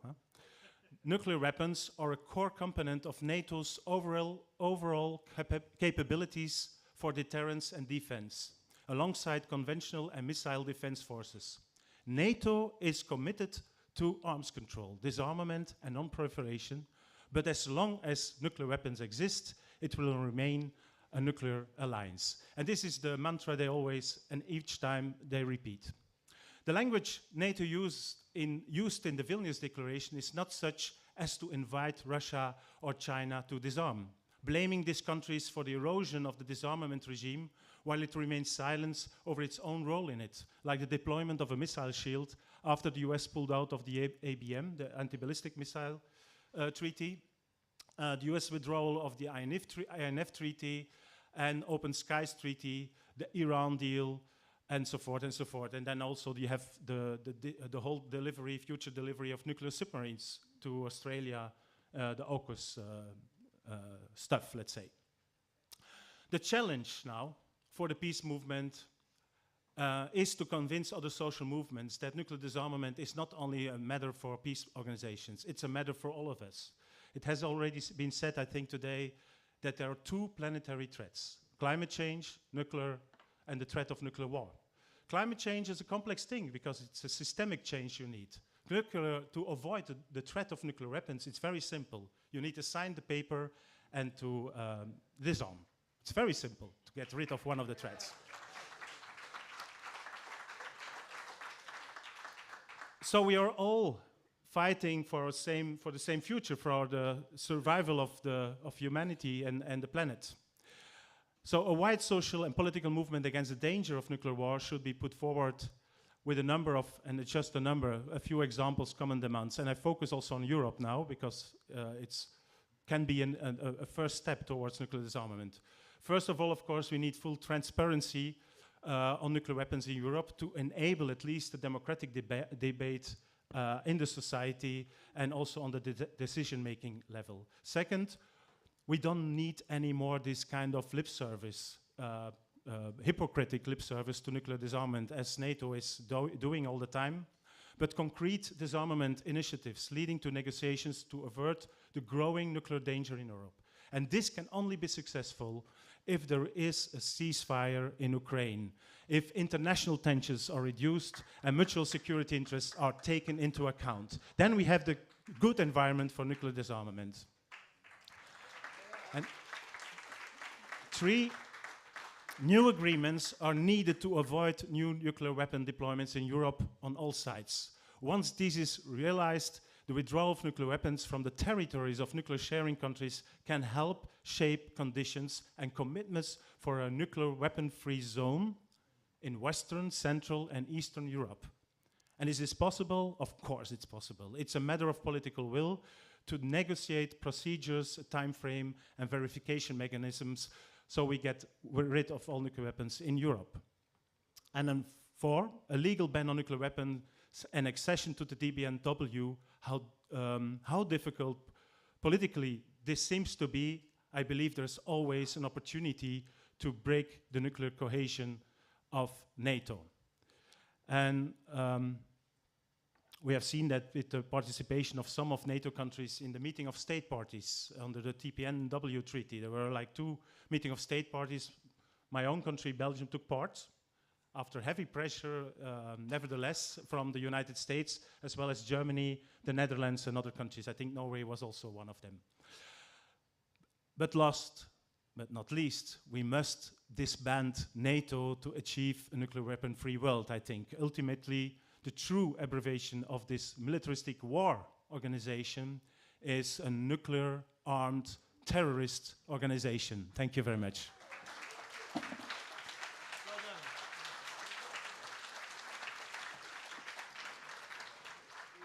[SPEAKER 6] nuclear weapons are a core component of NATO's overall capabilities for deterrence and defense, alongside conventional and missile defense forces. NATO is committed to arms control, disarmament, and non-proliferation, but as long as nuclear weapons exist, it will remain a nuclear alliance. And this is the mantra they always, and each time they repeat. The language NATO used in the Vilnius Declaration is not such as to invite Russia or China to disarm, blaming these countries for the erosion of the disarmament regime while it remains silent over its own role in it, like the deployment of a missile shield after the US pulled out of the ABM, the Anti-Ballistic Missile Treaty, the US withdrawal of the INF Treaty, and Open Skies Treaty, the Iran deal, and so forth and so forth. And then also you have the whole delivery, future delivery of nuclear submarines to Australia, the AUKUS stuff, let's say. The challenge now for the peace movement is to convince other social movements that nuclear disarmament is not only a matter for peace organizations, it's a matter for all of us. It has already been said, I think, today, that there are two planetary threats: climate change, nuclear, and the threat of nuclear war. Climate change is a complex thing because it's a systemic change you need. Nuclear, to avoid the threat of nuclear weapons, it's very simple. You need to sign the paper and to disarm. It's very simple to get rid of one of the threats. So we are all fighting for the same future, for the survival of humanity and the planet. So a wide social and political movement against the danger of nuclear war should be put forward with a number of, and it's just a number, a few examples, common demands. And I focus also on Europe now because it can be a first step towards nuclear disarmament. First of all, of course, we need full transparency on nuclear weapons in Europe to enable at least a democratic debate in the society and also on the decision-making level. Second, we don't need anymore this kind of lip service, hypocritical lip service to nuclear disarmament, as NATO is doing all the time, but concrete disarmament initiatives leading to negotiations to avert the growing nuclear danger in Europe. And this can only be successful if there is a ceasefire in Ukraine, if international tensions are reduced and mutual security interests are taken into account. Then we have the good environment for nuclear disarmament. And 3, new agreements are needed to avoid new nuclear weapon deployments in Europe on all sides. Once this is realized, the withdrawal of nuclear weapons from the territories of nuclear sharing countries can help shape conditions and commitments for a nuclear weapon-free zone in Western, Central, and Eastern Europe. And is this possible? Of course it's possible. It's a matter of political will to negotiate procedures, a time frame, and verification mechanisms so we get rid of all nuclear weapons in Europe. And then 4, a legal ban on nuclear weapons and accession to the DBNW, how difficult politically this seems to be. I believe there's always an opportunity to break the nuclear cohesion of NATO. And we have seen that with the participation of some of NATO countries in the meeting of state parties under the TPNW treaty. There were like 2 meeting of state parties. My own country, Belgium, took part after heavy pressure, nevertheless, from the United States, as well as Germany, the Netherlands, and other countries. I think Norway was also one of them. But last but not least, we must disband NATO to achieve a nuclear weapon-free world, I think. Ultimately, the true abbreviation of this militaristic war organization is a nuclear-armed terrorist organization. Thank you very much.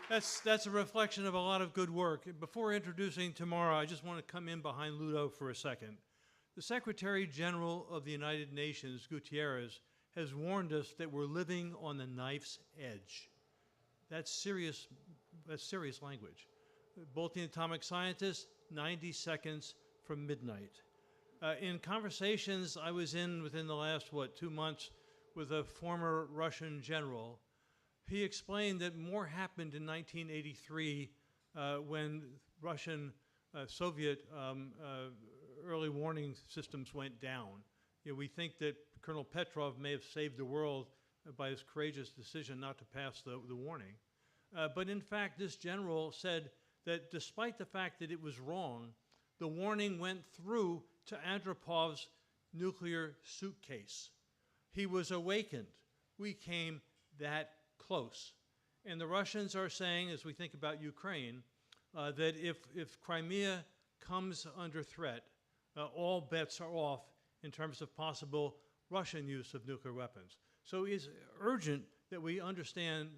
[SPEAKER 5] That's a reflection of a lot of good work. Before introducing Tamara, I just want to come in behind Ludo for a second. The Secretary General of the United Nations, Guterres, has warned us that we're living on the knife's edge. That's serious language. Both the atomic scientists, 90 seconds from midnight. In conversations I was in within the last, 2 months with a former Russian general, he explained that more happened in 1983 when Russian Soviet early warning systems went down. we think that Colonel Petrov may have saved the world by his courageous decision not to pass the warning. But in fact, this general said that despite the fact that it was wrong, the warning went through to Andropov's nuclear suitcase. He was awakened. We came that close. And the Russians are saying, as we think about Ukraine, that if Crimea comes under threat, all bets are off in terms of possible Russian use of nuclear weapons. So it's urgent that we understand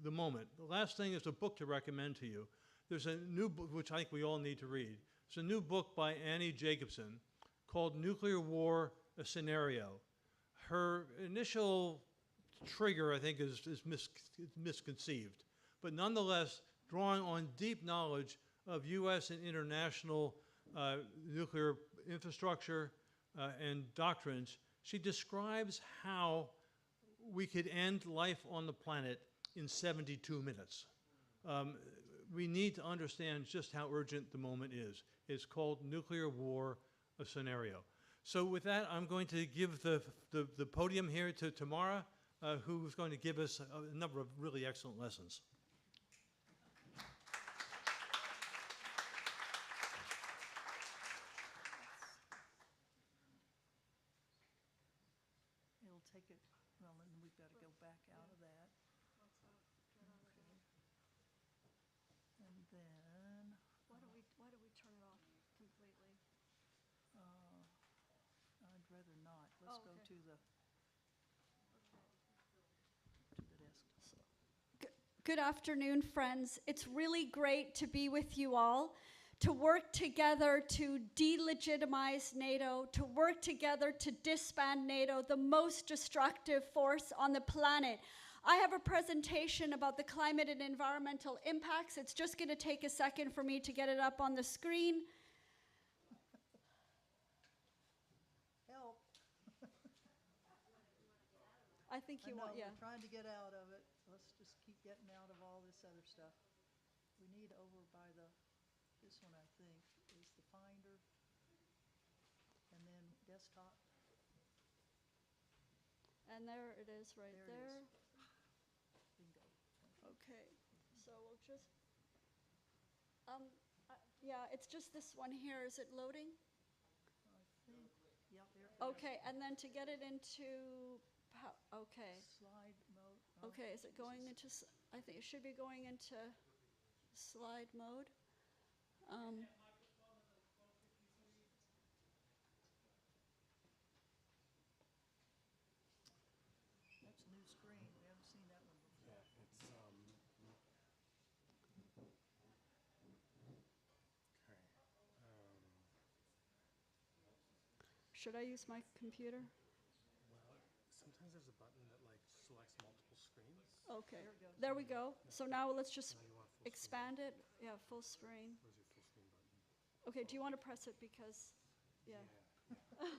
[SPEAKER 5] the moment. The last thing is a book to recommend to you. There's a new book, which I think we all need to read. It's a new book by Annie Jacobson called Nuclear War, a Scenario. Her initial trigger, I think, is misconceived. But nonetheless, drawing on deep knowledge of U.S. and international nuclear infrastructure and doctrines, she describes how we could end life on the planet in 72 minutes. We need to understand just how urgent the moment is. It's called Nuclear War, a Scenario. So with that, I'm going to give the podium here to Tamara, who's going to give us a number of really excellent lessons.
[SPEAKER 1] It'll take it, well, and we've got to go back out of that. Okay. And then,
[SPEAKER 7] Why don't we turn it off completely?
[SPEAKER 1] I'd rather not. Let's go
[SPEAKER 7] okay.
[SPEAKER 1] to the desktop.
[SPEAKER 7] Good afternoon, friends. It's really great to be with you all, to work together to delegitimize NATO, to work together to disband NATO, the most destructive force on the planet. I have a presentation about the climate and environmental impacts. It's just going to take a second for me to get it up on the screen.
[SPEAKER 1] Help.
[SPEAKER 7] I think you want, yeah.
[SPEAKER 1] We're trying to get out of it. Let's just keep getting out of all this other stuff. We need over by this one, I think, is the Finder. And then desktop.
[SPEAKER 7] And there it is right
[SPEAKER 1] There it
[SPEAKER 7] there.
[SPEAKER 1] Bingo.
[SPEAKER 7] Okay, so we'll just, yeah, it's just this one here. Is it loading?
[SPEAKER 1] I think, yeah, there.
[SPEAKER 7] Okay, and then to get it into, okay.
[SPEAKER 1] Slide mode.
[SPEAKER 7] Okay, is it going into, I think it should be going into slide mode.
[SPEAKER 1] That's a new screen. We haven't seen that one before.
[SPEAKER 3] Yeah, it's
[SPEAKER 7] Should I use my computer?
[SPEAKER 3] well, sometimes there's a button that like selects multiple screens.
[SPEAKER 7] Okay, there we go. So now let's just
[SPEAKER 3] Now you want full
[SPEAKER 7] expand it. Yeah, full screen.
[SPEAKER 3] Where's your full screen button?
[SPEAKER 7] Okay, do you want to press it because, yeah.
[SPEAKER 3] Sure.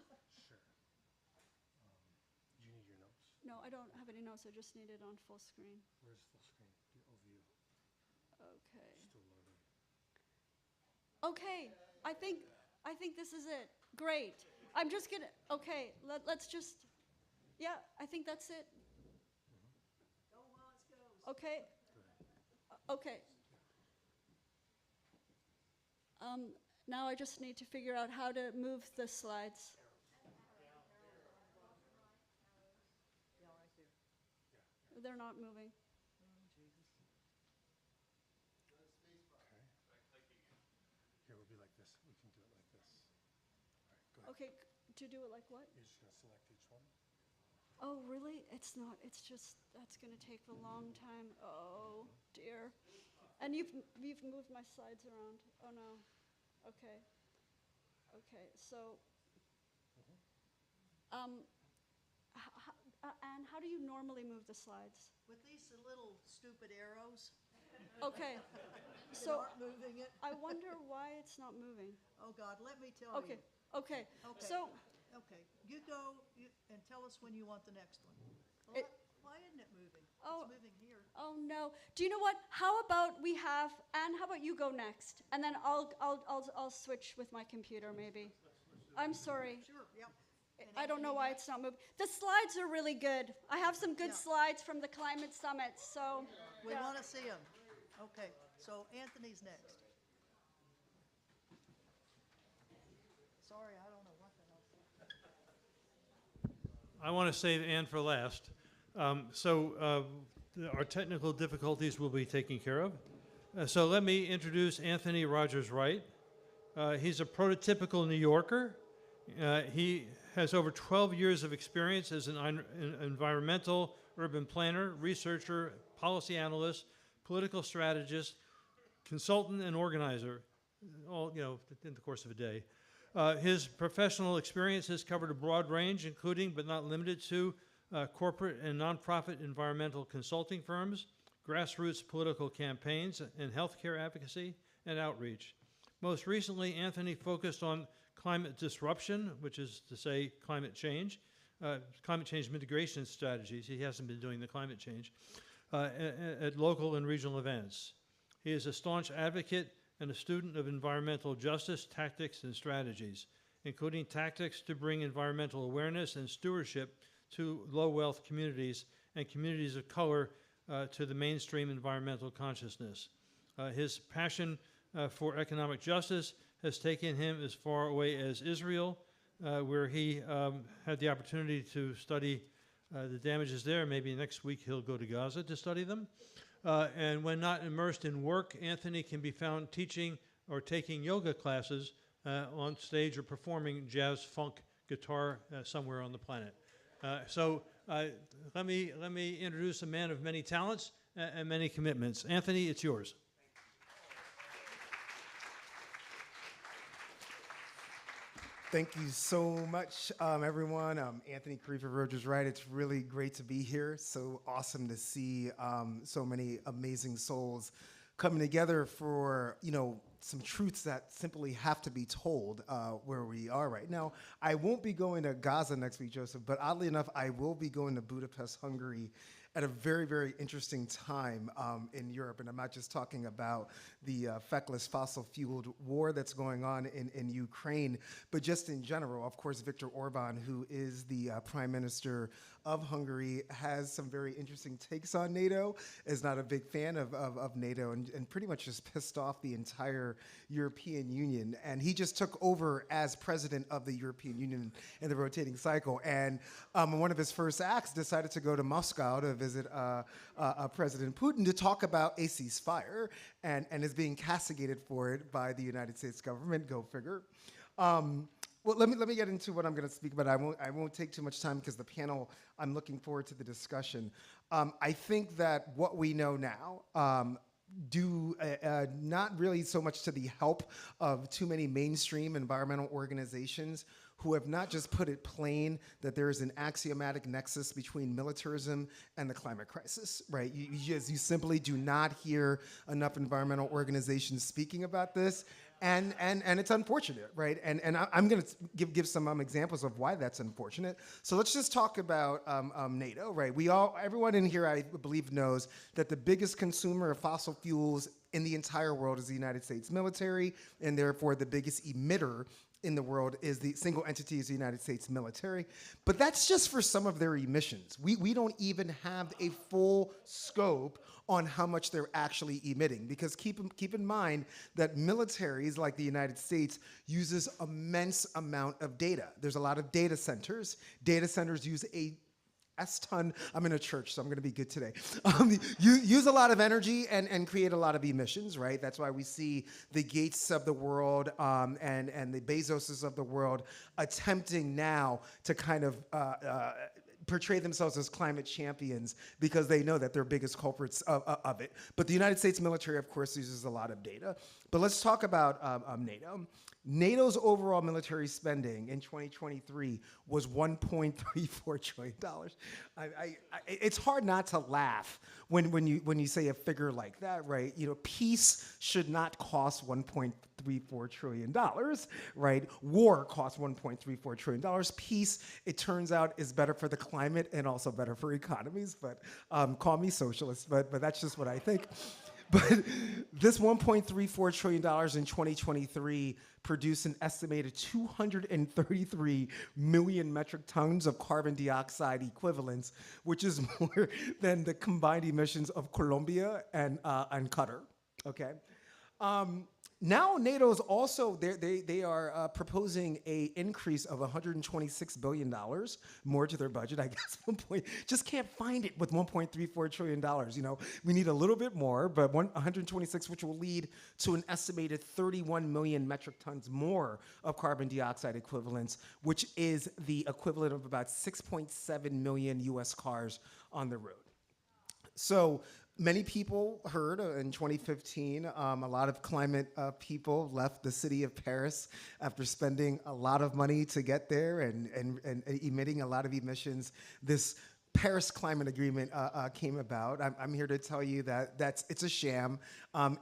[SPEAKER 3] Do you need your notes?
[SPEAKER 7] No, I don't have any notes. I just need it on full screen.
[SPEAKER 3] Where's full screen? Your overview.
[SPEAKER 7] Okay.
[SPEAKER 3] Still loading.
[SPEAKER 7] Okay, I think this is it. Great. I'm just gonna, okay, let's just, yeah, I think that's it.
[SPEAKER 1] Go, Hans, goes.
[SPEAKER 7] Okay. Okay. Now I just need to figure out how to move the slides.
[SPEAKER 1] Yeah, right there.
[SPEAKER 7] They're not moving.
[SPEAKER 1] Oh, Jesus.
[SPEAKER 3] Okay. Here, we'll be like this. We can do it like this. All right, go ahead.
[SPEAKER 7] Okay, to do it like what?
[SPEAKER 3] You're just going to select each one?
[SPEAKER 7] Oh, really? It's not, it's just, that's gonna take a long time. Oh, dear. And you've moved my slides around. Oh, no. Okay. Okay, so, Anne, how do you normally move the slides?
[SPEAKER 1] With these little stupid arrows
[SPEAKER 7] Okay,
[SPEAKER 1] that
[SPEAKER 7] so
[SPEAKER 1] aren't moving it.
[SPEAKER 7] I wonder why it's not moving.
[SPEAKER 1] Oh, God, let me tell you.
[SPEAKER 7] Okay, okay,
[SPEAKER 1] Okay.
[SPEAKER 7] so,
[SPEAKER 1] Okay, you go and tell us when you want the next one. Well,
[SPEAKER 7] It-
[SPEAKER 1] why isn't it moving?
[SPEAKER 7] Oh.
[SPEAKER 1] It's moving here.
[SPEAKER 7] oh no. Do you know what? How about we have, Anne, how about you go next? And then I'll switch with my computer maybe. I'm sorry.
[SPEAKER 1] Sure, yep.
[SPEAKER 7] I don't know why it's not moving. The slides are really good. I have some good slides from the climate summit, so.
[SPEAKER 1] We
[SPEAKER 7] yeah.
[SPEAKER 1] want to see them. Okay, so Anthony's next. Sorry, I don't know what the hell.
[SPEAKER 5] I want to save Ann for last. Our technical difficulties will be taken care of. So let me introduce Anthony Rodgers Wright. He's a prototypical New Yorker. He has over 12 years of experience as an environmental urban planner, researcher, policy analyst, political strategist, consultant, and organizer, all in the course of a day. His professional experience has covered a broad range, including but not limited to corporate and nonprofit environmental consulting firms, grassroots political campaigns, and healthcare advocacy and outreach. Most recently, Anthony focused on climate disruption, which is to say climate change mitigation strategies. He hasn't been doing the climate change at local and regional events. He is a staunch advocate and a student of environmental justice, tactics, and strategies, including tactics to bring environmental awareness and stewardship to low-wealth communities and communities of color to the mainstream environmental consciousness. His passion for economic justice has taken him as far away as Israel, where he had the opportunity to study the damages there. Maybe next week he'll go to Gaza to study them. And when not immersed in work, Anthony can be found teaching or taking yoga classes on stage or performing jazz, funk, guitar somewhere on the planet. Let me introduce a man of many talents and many commitments. Anthony, it's yours.
[SPEAKER 8] Thank you so much, everyone. Anthony Karifa Rodgers Wright. It's really great to be here. So awesome to see so many amazing souls coming together for, some truths that simply have to be told where we are right now. I won't be going to Gaza next week, Joseph, but oddly enough, I will be going to Budapest, Hungary at a very, very interesting time in Europe. And I'm not just talking about the feckless fossil-fueled war that's going on in Ukraine, but just in general. Of course, Viktor Orban, who is the Prime Minister of Hungary, has some very interesting takes on NATO, is not a big fan of NATO, and pretty much just pissed off the entire European Union. And he just took over as president of the European Union in the rotating cycle. And one of his first acts decided to go to Moscow to visit President Putin to talk about a ceasefire, and is being castigated for it by the United States government. Go figure. Well, let me get into what I'm going to speak about. I won't take too much time because the panel, I'm looking forward to the discussion. I think that what we know now due not really so much to the help of too many mainstream environmental organizations who have not just put it plain that there is an axiomatic nexus between militarism and the climate crisis, right? You simply do not hear enough environmental organizations speaking about this. And it's unfortunate, right? And I'm going to give some examples of why that's unfortunate. So let's just talk about NATO, right? Everyone in here, I believe, knows that the biggest consumer of fossil fuels in the entire world is the United States military, and therefore the biggest emitter in the world is the single entity is the United States military. But that's just for some of their emissions. We don't even have a full scope on how much they're actually emitting, because keep in mind that militaries like the United States uses immense amount of data. There's a lot of data centers. Data centers use a ton. I'm in a church, so I'm going to be good today. You use a lot of energy and create a lot of emissions, right? That's why we see the Gates of the world and the Bezoses of the world attempting now to kind of portray themselves as climate champions because they know that they're biggest culprits of it. But the United States military, of course, uses a lot of data. But let's talk about NATO. NATO's overall military spending in 2023 was $1.34 trillion. It's hard not to laugh when you say a figure like that, right? Peace should not cost $1.34 trillion, right? War costs $1.34 trillion. Peace, it turns out, is better for the climate and also better for economies. But call me socialist, but that's just what I think. But this $1.34 trillion in 2023 produced an estimated 233 million metric tons of carbon dioxide equivalents, which is more than the combined emissions of Colombia and Qatar. Okay. Now NATO is also, they are proposing a increase of $126 billion more to their budget. I guess just can't find it with $1.34 trillion. You know, we need a little bit more, but 126, which will lead to an estimated 31 million metric tons more of carbon dioxide equivalents, which is the equivalent of about 6.7 million US cars on the road. So many people heard in 2015, a lot of climate people left the city of Paris after spending a lot of money to get there and emitting a lot of emissions. This Paris Climate Agreement came about. I'm here to tell you that it's a sham.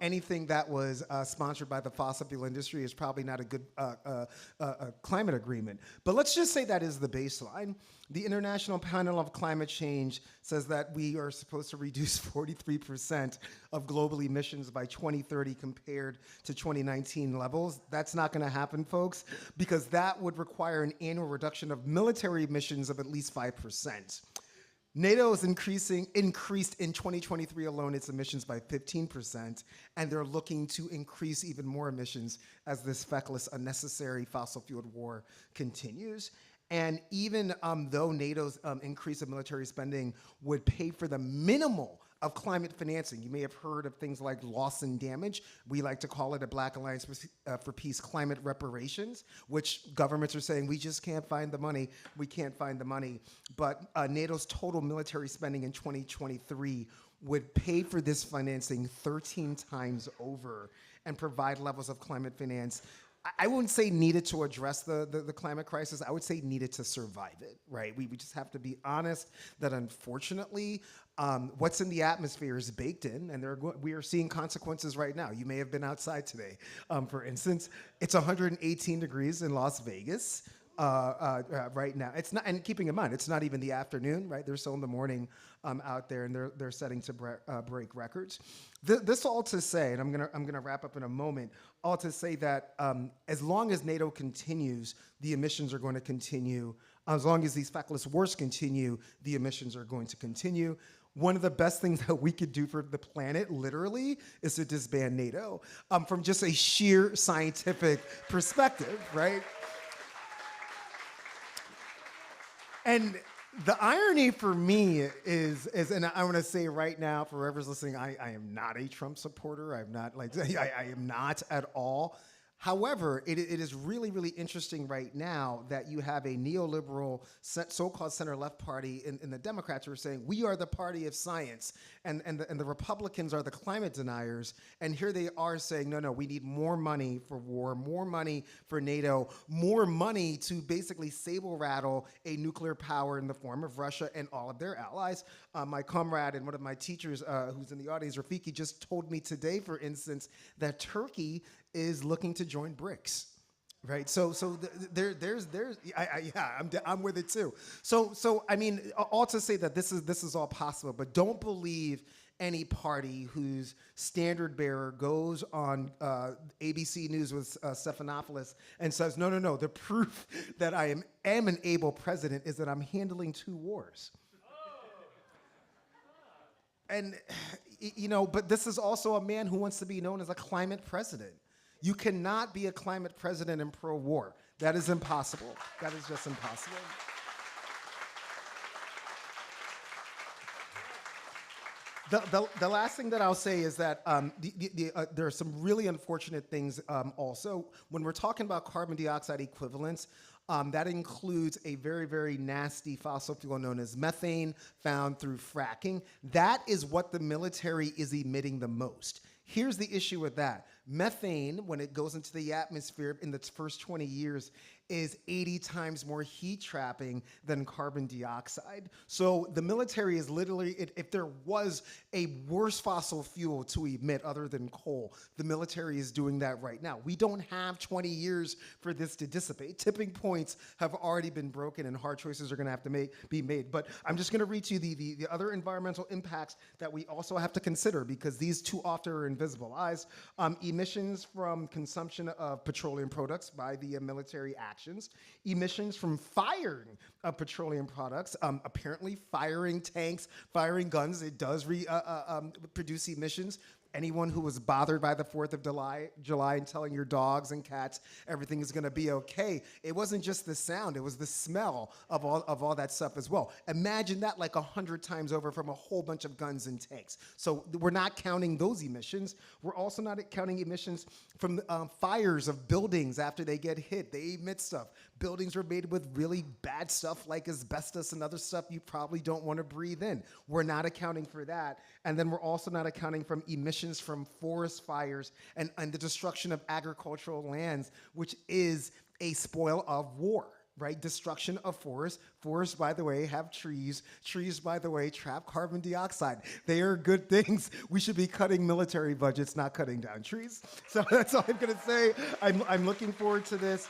[SPEAKER 8] Anything that was sponsored by the fossil fuel industry is probably not a good climate agreement. But let's just say that is the baseline. The International Panel of Climate Change says that we are supposed to reduce 43% of global emissions by 2030 compared to 2019 levels. That's not going to happen, folks, because that would require an annual reduction of military emissions of at least 5%. NATO has increased in 2023 alone its emissions by 15%, and they're looking to increase even more emissions as this feckless, unnecessary fossil-fueled war continues. And even though NATO's increase of military spending would pay for the minimal of climate financing, you may have heard of things like loss and damage. We like to call it a Black Alliance for Peace climate reparations, which governments are saying, we just can't find the money. We can't find the money. But NATO's total military spending in 2023 would pay for this financing 13 times over and provide levels of climate finance I wouldn't say needed to address the climate crisis. I would say needed to survive it, right? We just have to be honest that unfortunately, what's in the atmosphere is baked in, and we are seeing consequences right now. You may have been outside today. For instance, it's 118 degrees in Las Vegas right now. It's not, and keeping in mind, it's not even the afternoon, right? They're still in the morning out there, and they're setting to break records. This all to say, and I'm gonna wrap up in a moment. All to say that as long as NATO continues, the emissions are going to continue. As long as these feckless wars continue, the emissions are going to continue. One of the best things that we could do for the planet, literally, is to disband NATO from just a sheer scientific perspective, right? And the irony for me is, and I want to say right now, for whoever's listening, I am not a Trump supporter. I'm not I am not at all. However, it is really, really interesting right now that you have a neoliberal so-called center-left party in the Democrats who are saying, we are the party of science, and the Republicans are the climate deniers, and here they are saying, no, we need more money for war, more money for NATO, more money to basically saber-rattle a nuclear power in the form of Russia and all of their allies. My comrade and one of my teachers who's in the audience, Rafiki, just told me today, for instance, that Turkey is looking to join BRICS, right? So I'm with it too. So I mean, all to say that this is all possible, but don't believe any party whose standard bearer goes on ABC News with Stephanopoulos and says, no, the proof that I am an able president is that I'm handling 2 wars. And, but this is also a man who wants to be known as a climate president. You cannot be a climate president and pro-war. That is impossible. That is just impossible. The last thing that I'll say is that there are some really unfortunate things also. When we're talking about carbon dioxide equivalents, that includes a very, very nasty fossil fuel known as methane found through fracking. That is what the military is emitting the most. Here's the issue with that. Methane, when it goes into the atmosphere in its first 20 years, is 80 times more heat trapping than carbon dioxide. So the military is literally, if there was a worse fossil fuel to emit other than coal, the military is doing that right now. We don't have 20 years for this to dissipate. Tipping points have already been broken and hard choices are gonna have to be made. But I'm just gonna read to you the other environmental impacts that we also have to consider, because these too often are invisible eyes. Emissions from consumption of petroleum products by the military actions, emissions from firing of petroleum products, apparently firing tanks, firing guns, it does produce emissions. Anyone who was bothered by the 4th of July and telling your dogs and cats everything is gonna be okay, it wasn't just the sound, it was the smell of all that stuff as well. Imagine that like 100 times over from a whole bunch of guns and tanks. So we're not counting those emissions. We're also not counting emissions from fires of buildings after they get hit. They emit stuff. Buildings are made with really bad stuff like asbestos and other stuff you probably don't want to breathe in. We're not accounting for that. And then we're also not accounting from emissions from forest fires and the destruction of agricultural lands, which is a spoil of war, right? Destruction of forests. Forests, by the way, have trees. Trees, by the way, trap carbon dioxide. They are good things. We should be cutting military budgets, not cutting down trees. So that's all I'm gonna say. I'm looking forward to this.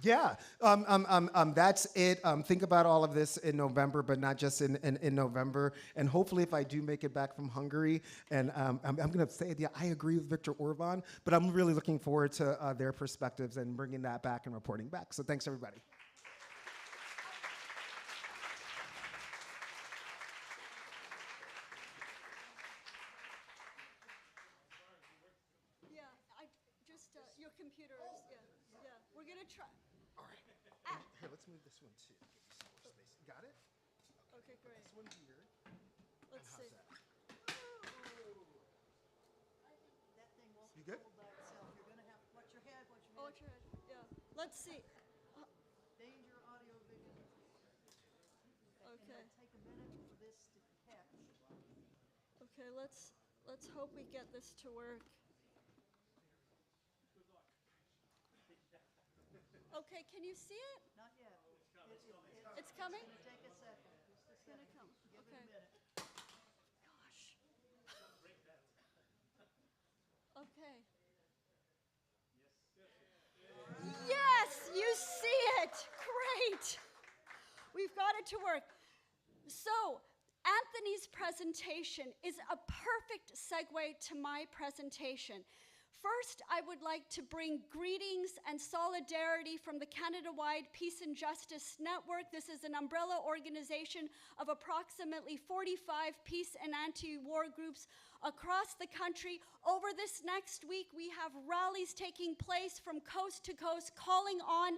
[SPEAKER 8] Yeah, that's it. Think about all of this in November, but not just in November. And hopefully, if I do make it back from Hungary, and I'm going to say, yeah, I agree with Viktor Orban, but I'm really looking forward to their perspectives and bringing that back and reporting back. So thanks, everybody.
[SPEAKER 7] Yeah, your computers, yeah. We're gonna try.
[SPEAKER 8] All right. Here, let's move this one too. Give you some more space. Got it?
[SPEAKER 7] Okay, great.
[SPEAKER 8] This one here.
[SPEAKER 7] Let's
[SPEAKER 8] How's
[SPEAKER 7] see.
[SPEAKER 8] that?
[SPEAKER 1] That thing won't
[SPEAKER 8] You good?
[SPEAKER 1] hold by itself. You're gonna have, watch your head, watch your
[SPEAKER 7] Oh,
[SPEAKER 1] head.
[SPEAKER 7] try it. Yeah. Let's see.
[SPEAKER 1] Danger, audio, vision.
[SPEAKER 7] Okay.
[SPEAKER 1] It'll take a minute for this to catch.
[SPEAKER 7] Okay, let's hope we get this to work. Okay, can you see it?
[SPEAKER 1] Not yet.
[SPEAKER 7] It's coming?
[SPEAKER 1] Take a second. Just a
[SPEAKER 7] It's gonna
[SPEAKER 1] second.
[SPEAKER 7] come.
[SPEAKER 1] Give it
[SPEAKER 7] Okay.
[SPEAKER 1] a minute.
[SPEAKER 7] Gosh. Okay. Yes, you see it. Great. We've got it to work. So, Anthony's presentation is a perfect segue to my presentation. First, I would like to bring greetings and solidarity from the Canada-wide Peace and Justice Network. This is an umbrella organization of approximately 45 peace and anti-war groups across the country. Over this next week, we have rallies taking place from coast to coast, calling on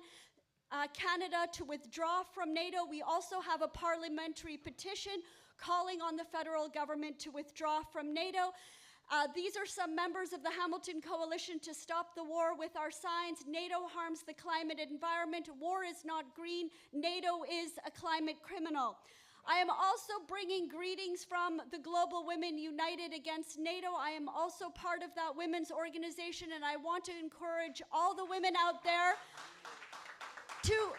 [SPEAKER 7] Canada to withdraw from NATO. We also have a parliamentary petition calling on the federal government to withdraw from NATO. These are some members of the Hamilton Coalition to Stop the War with our signs. NATO harms the climate and environment. War is not green. NATO is a climate criminal. I am also bringing greetings from the Global Women United Against NATO. I am also part of that women's organization, and I want to encourage all the women out there to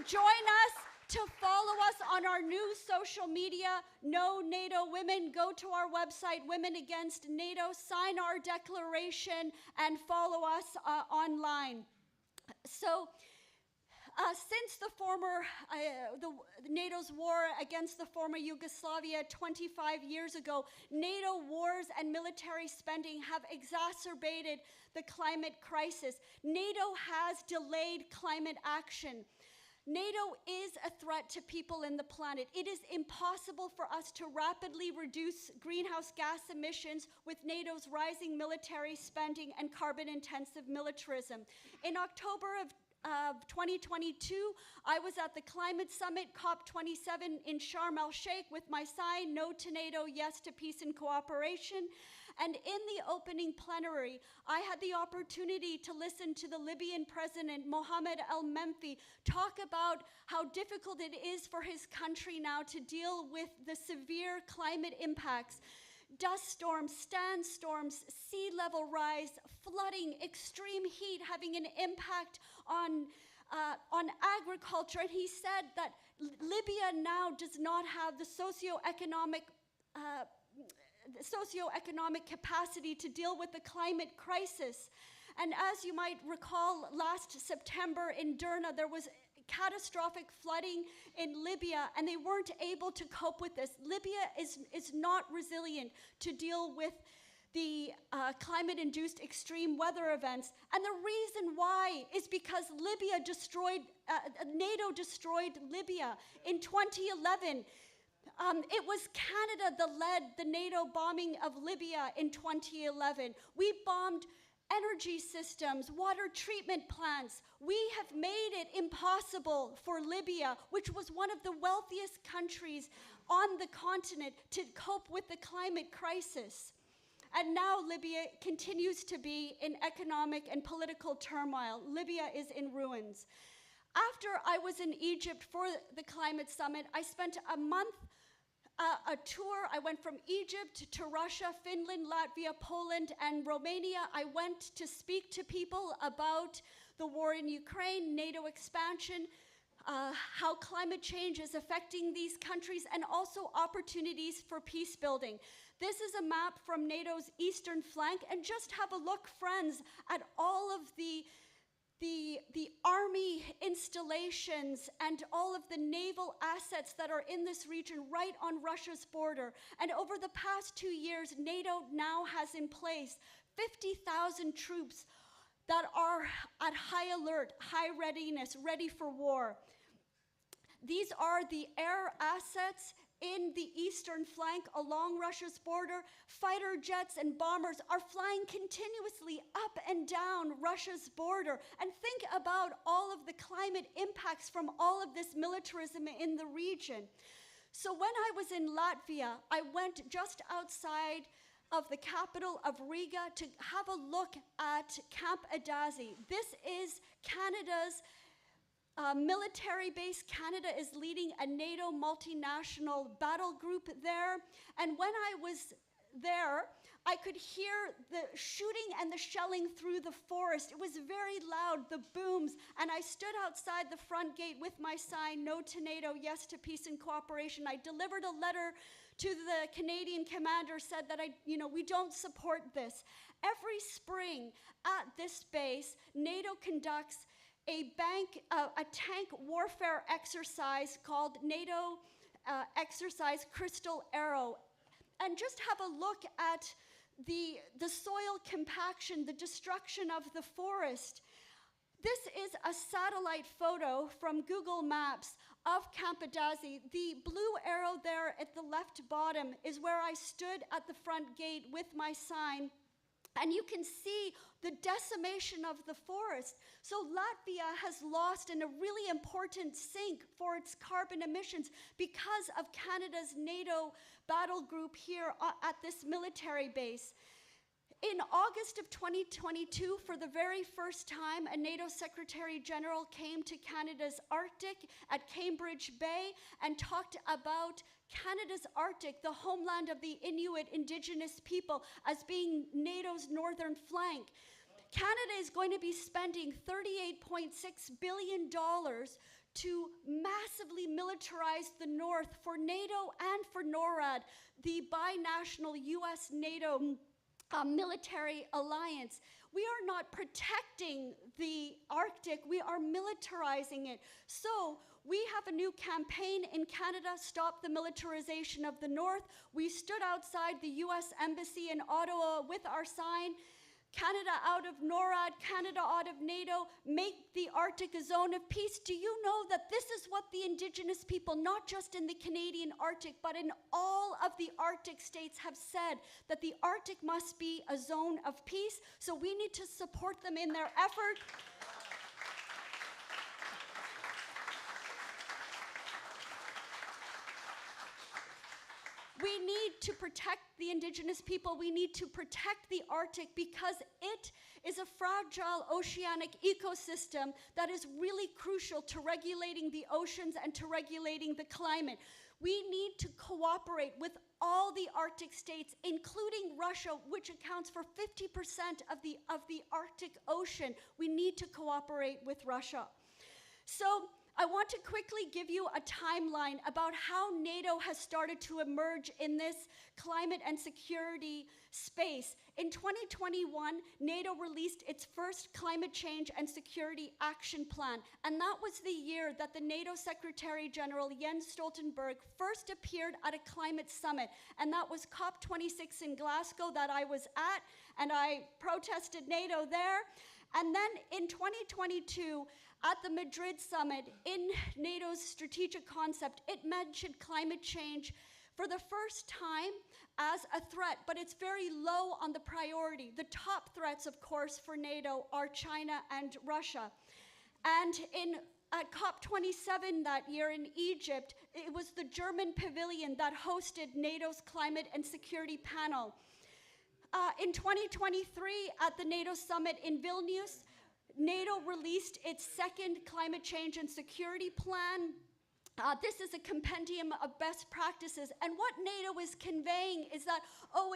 [SPEAKER 7] join us, to follow us on our new social media, No NATO Women. Go to our website, Women Against NATO, sign our declaration, and follow us online. So, since NATO's war against the former Yugoslavia 25 years ago, NATO wars and military spending have exacerbated the climate crisis. NATO has delayed climate action. NATO is a threat to people in the planet. It is impossible for us to rapidly reduce greenhouse gas emissions with NATO's rising military spending and carbon-intensive militarism. In October of 2022, I was at the Climate Summit, COP27 in Sharm el-Sheikh with my sign, No to NATO, Yes to Peace and Cooperation. And in the opening plenary, I had the opportunity to listen to the Libyan President, Mohammed el-Menfi, talk about how difficult it is for his country now to deal with the severe climate impacts. dust storms, sandstorms, sea level rise, flooding, extreme heat having an impact on agriculture. And he said that Libya now does not have the socioeconomic capacity to deal with the climate crisis. And as you might recall, last September in Derna, there was catastrophic flooding in Libya, and they weren't able to cope with this. Libya is not resilient to deal with the climate-induced extreme weather events. And the reason why is because NATO destroyed Libya in 2011. It was Canada that led the NATO bombing of Libya in 2011. We bombed energy systems, water treatment plants. We have made it impossible for Libya, which was one of the wealthiest countries on the continent, to cope with the climate crisis. And now Libya continues to be in economic and political turmoil. Libya is in ruins. After I was in Egypt for the climate summit, I spent a month a tour. I went from Egypt to Russia, Finland, Latvia, Poland, and Romania. I went to speak to people about the war in Ukraine, NATO expansion, how climate change is affecting these countries, and also opportunities for peace building. This is a map from NATO's eastern flank, and just have a look, friends, at all of the army installations and all of the naval assets that are in this region right on Russia's border. And over the past 2 years, NATO now has in place 50,000 troops that are at high alert, high readiness, ready for war. These are the air assets in the eastern flank along Russia's border. Fighter jets and bombers are flying continuously up and down Russia's border. And think about all of the climate impacts from all of this militarism in the region. So when I was in Latvia, I went just outside of the capital of Riga to have a look at Camp Adazi. This is Canada's military base. Canada is leading a NATO multinational battle group there. And when I was there, I could hear the shooting and the shelling through the forest. It was very loud, the booms. And I stood outside the front gate with my sign, "No to NATO, yes to peace and cooperation." I delivered a letter to the Canadian commander, said that we don't support this. Every spring at this base, NATO conducts a tank warfare exercise called NATO Exercise Crystal Arrow. And just have a look at the soil compaction, the destruction of the forest. This is a satellite photo from Google Maps of Camp Adazi. The blue arrow there at the left bottom is where I stood at the front gate with my sign. And you can see the decimation of the forest. So Latvia has lost in a really important sink for its carbon emissions because of Canada's NATO battle group here at this military base. In August of 2022, for the very first time, a NATO Secretary General came to Canada's Arctic at Cambridge Bay and talked about Canada's Arctic, the homeland of the Inuit Indigenous people, as being NATO's northern flank. Canada is going to be spending $38.6 billion to massively militarize the North for NATO and for NORAD, the binational US-NATO military alliance. We are not protecting the Arctic, we are militarizing it. So we have a new campaign in Canada, Stop the Militarization of the North. We stood outside the US Embassy in Ottawa with our sign, "Canada out of NORAD, Canada out of NATO, make the Arctic a zone of peace." Do you know that this is what the Indigenous people, not just in the Canadian Arctic, but in all of the Arctic states have said, that the Arctic must be a zone of peace? So we need to support them in their effort. We need to protect the Indigenous people. We need to protect the Arctic because it is a fragile oceanic ecosystem that is really crucial to regulating the oceans and to regulating the climate. We need to cooperate with all the Arctic states, including Russia, which accounts for 50% of the Arctic Ocean. We need to cooperate with Russia. So I want to quickly give you a timeline about how NATO has started to emerge in this climate and security space. In 2021, NATO released its first climate change and security action plan, and that was the year that the NATO Secretary General Jens Stoltenberg first appeared at a climate summit, and that was COP26 in Glasgow that I was at, and I protested NATO there. And then in 2022, at the Madrid summit, in NATO's strategic concept, it mentioned climate change for the first time as a threat, but it's very low on the priority. The top threats, of course, for NATO are China and Russia. And at COP27 that year in Egypt, it was the German pavilion that hosted NATO's climate and security panel. In 2023, at the NATO summit in Vilnius, NATO released its second climate change and security plan. This is a compendium of best practices, and what NATO is conveying is that,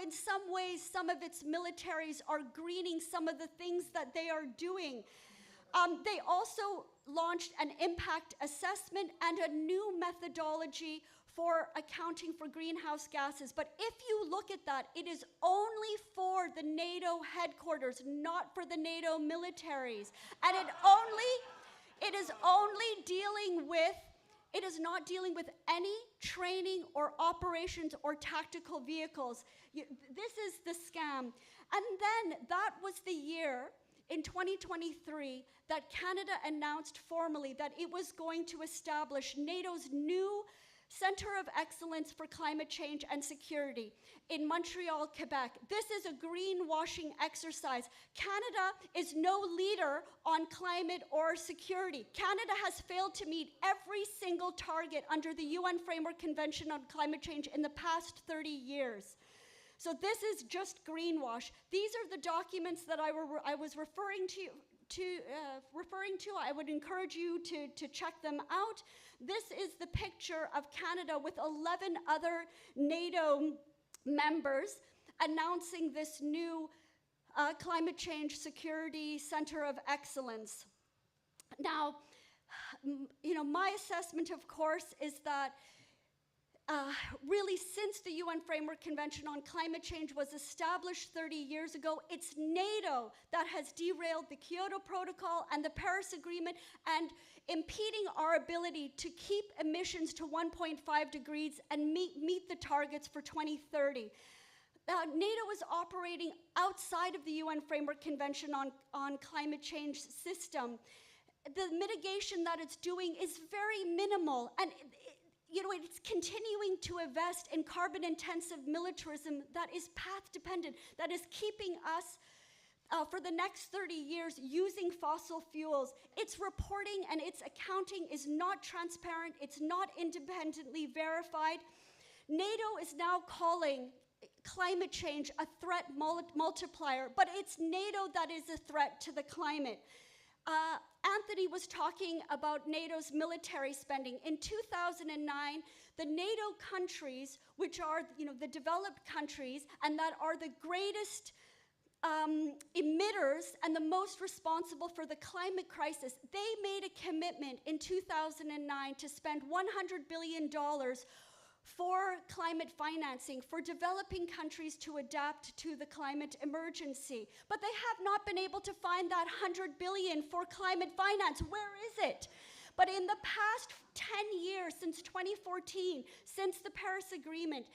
[SPEAKER 7] in some ways, some of its militaries are greening some of the things that they are doing. They also launched an impact assessment and a new methodology for accounting for greenhouse gases. But if you look at that, it is only for the NATO headquarters, not for the NATO militaries. And it is not dealing with any training or operations or tactical vehicles. This is the scam. And then that was the year, in 2023, that Canada announced formally that it was going to establish NATO's new Center of Excellence for Climate Change and Security in Montreal, Quebec. This is a greenwashing exercise. Canada is no leader on climate or security. Canada has failed to meet every single target under the UN Framework Convention on Climate Change in the past 30 years. So this is just greenwash. These are the documents that I was referring to. I would encourage you to check them out. This is the picture of Canada with 11 other NATO members announcing this new Climate Change Security Center of Excellence. Now, my assessment, of course, is that really, since the UN Framework Convention on Climate Change was established 30 years ago, it's NATO that has derailed the Kyoto Protocol and the Paris Agreement and impeding our ability to keep emissions to 1.5 degrees and meet the targets for 2030. NATO is operating outside of the UN Framework Convention on Climate Change system. The mitigation that it's doing is very minimal, and it's continuing to invest in carbon-intensive militarism that is path-dependent, that is keeping us for the next 30 years using fossil fuels. Its reporting and its accounting is not transparent. It's not independently verified. NATO is now calling climate change a threat multiplier, but it's NATO that is a threat to the climate. Anthony was talking about NATO's military spending. In 2009, the NATO countries, which are the developed countries and that are the greatest emitters and the most responsible for the climate crisis, they made a commitment in 2009 to spend $100 billion for climate financing, for developing countries to adapt to the climate emergency. But they have not been able to find that $100 billion for climate finance. Where is it? But in the past 10 years, since 2014, since the Paris Agreement,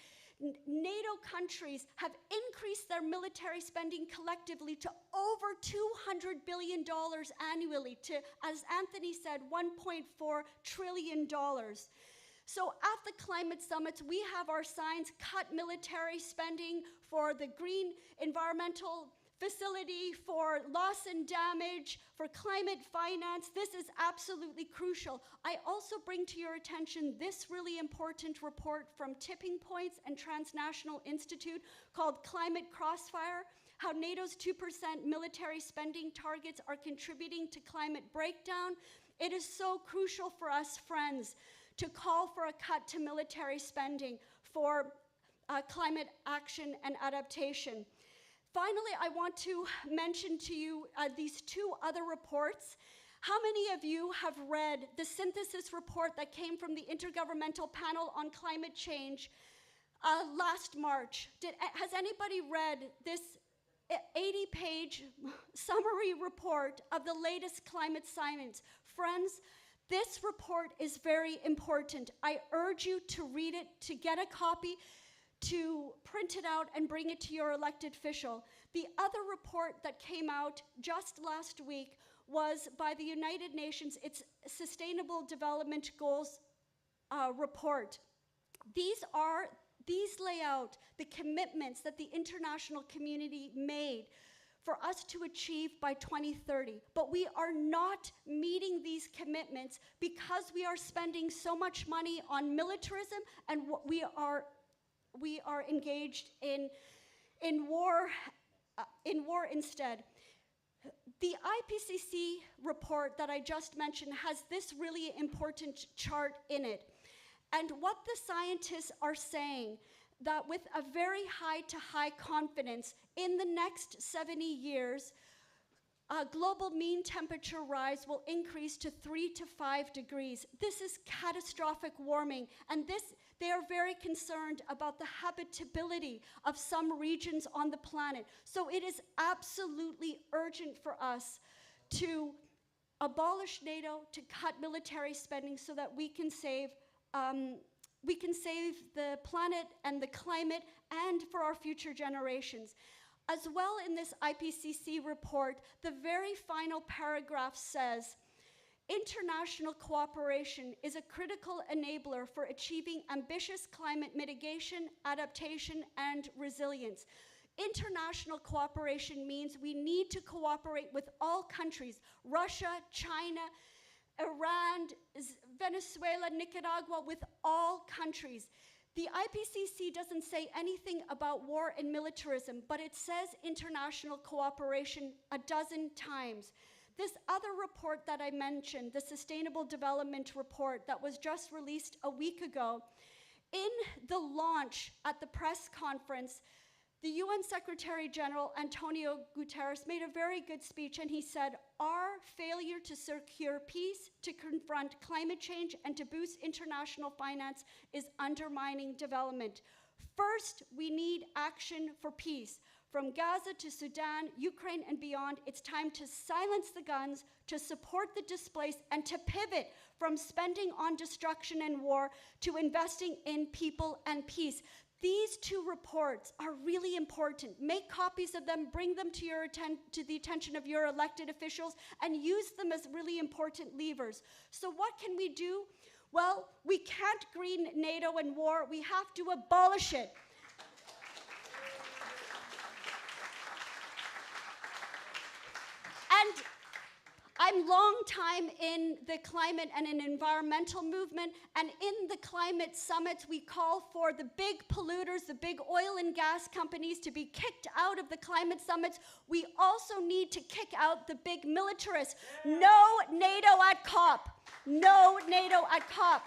[SPEAKER 7] NATO countries have increased their military spending collectively to over $200 billion annually, to, as Anthony said, $1.4 trillion. So at the climate summits, we have our signs: cut military spending for the green environmental facility, for loss and damage, for climate finance. This is absolutely crucial. I also bring to your attention this really important report from Tipping Points and Transnational Institute called Climate Crossfire: How NATO's 2% military spending targets are contributing to climate breakdown. It is so crucial for us, friends, to call for a cut to military spending, for climate action and adaptation. Finally, I want to mention to you these two other reports. How many of you have read the synthesis report that came from the Intergovernmental Panel on Climate Change last March? Has anybody read this 80-page summary report of the latest climate science? Friends, this report is very important. I urge you to read it, to get a copy, to print it out and bring it to your elected official. The other report that came out just last week was by the United Nations, its Sustainable Development Goals report. These lay out the commitments that the international community made for us to achieve by 2030. But we are not meeting these commitments because we are spending so much money on militarism, and we are engaged in war instead. The IPCC report that I just mentioned has this really important chart in it. And what the scientists are saying, that with a very high to high confidence, in the next 70 years, global mean temperature rise will increase to 3 to 5 degrees. This is catastrophic warming, and they are very concerned about the habitability of some regions on the planet. So it is absolutely urgent for us to abolish NATO, to cut military spending so that we can save the planet and the climate and for our future generations. As well, in this IPCC report, the very final paragraph says, international cooperation is a critical enabler for achieving ambitious climate mitigation, adaptation, and resilience. International cooperation means we need to cooperate with all countries, Russia, China, Iran, Venezuela, Nicaragua, with all countries. The IPCC doesn't say anything about war and militarism, but it says international cooperation a dozen times. This other report that I mentioned, the Sustainable Development Report that was just released a week ago, in the launch at the press conference, the UN Secretary General Antonio Guterres made a very good speech, and he said, our failure to secure peace, to confront climate change, and to boost international finance is undermining development. First, we need action for peace. From Gaza to Sudan, Ukraine, and beyond, it's time to silence the guns, to support the displaced, and to pivot from spending on destruction and war to investing in people and peace. These two reports are really important. Make copies of them, bring them to the attention of your elected officials, and use them as really important levers. So what can we do? Well, we can't green NATO and war. We have to abolish it. And I'm long time in the climate and an environmental movement, and in the climate summits, we call for the big polluters, the big oil and gas companies to be kicked out of the climate summits. We also need to kick out the big militarists. No NATO at COP. No NATO at COP.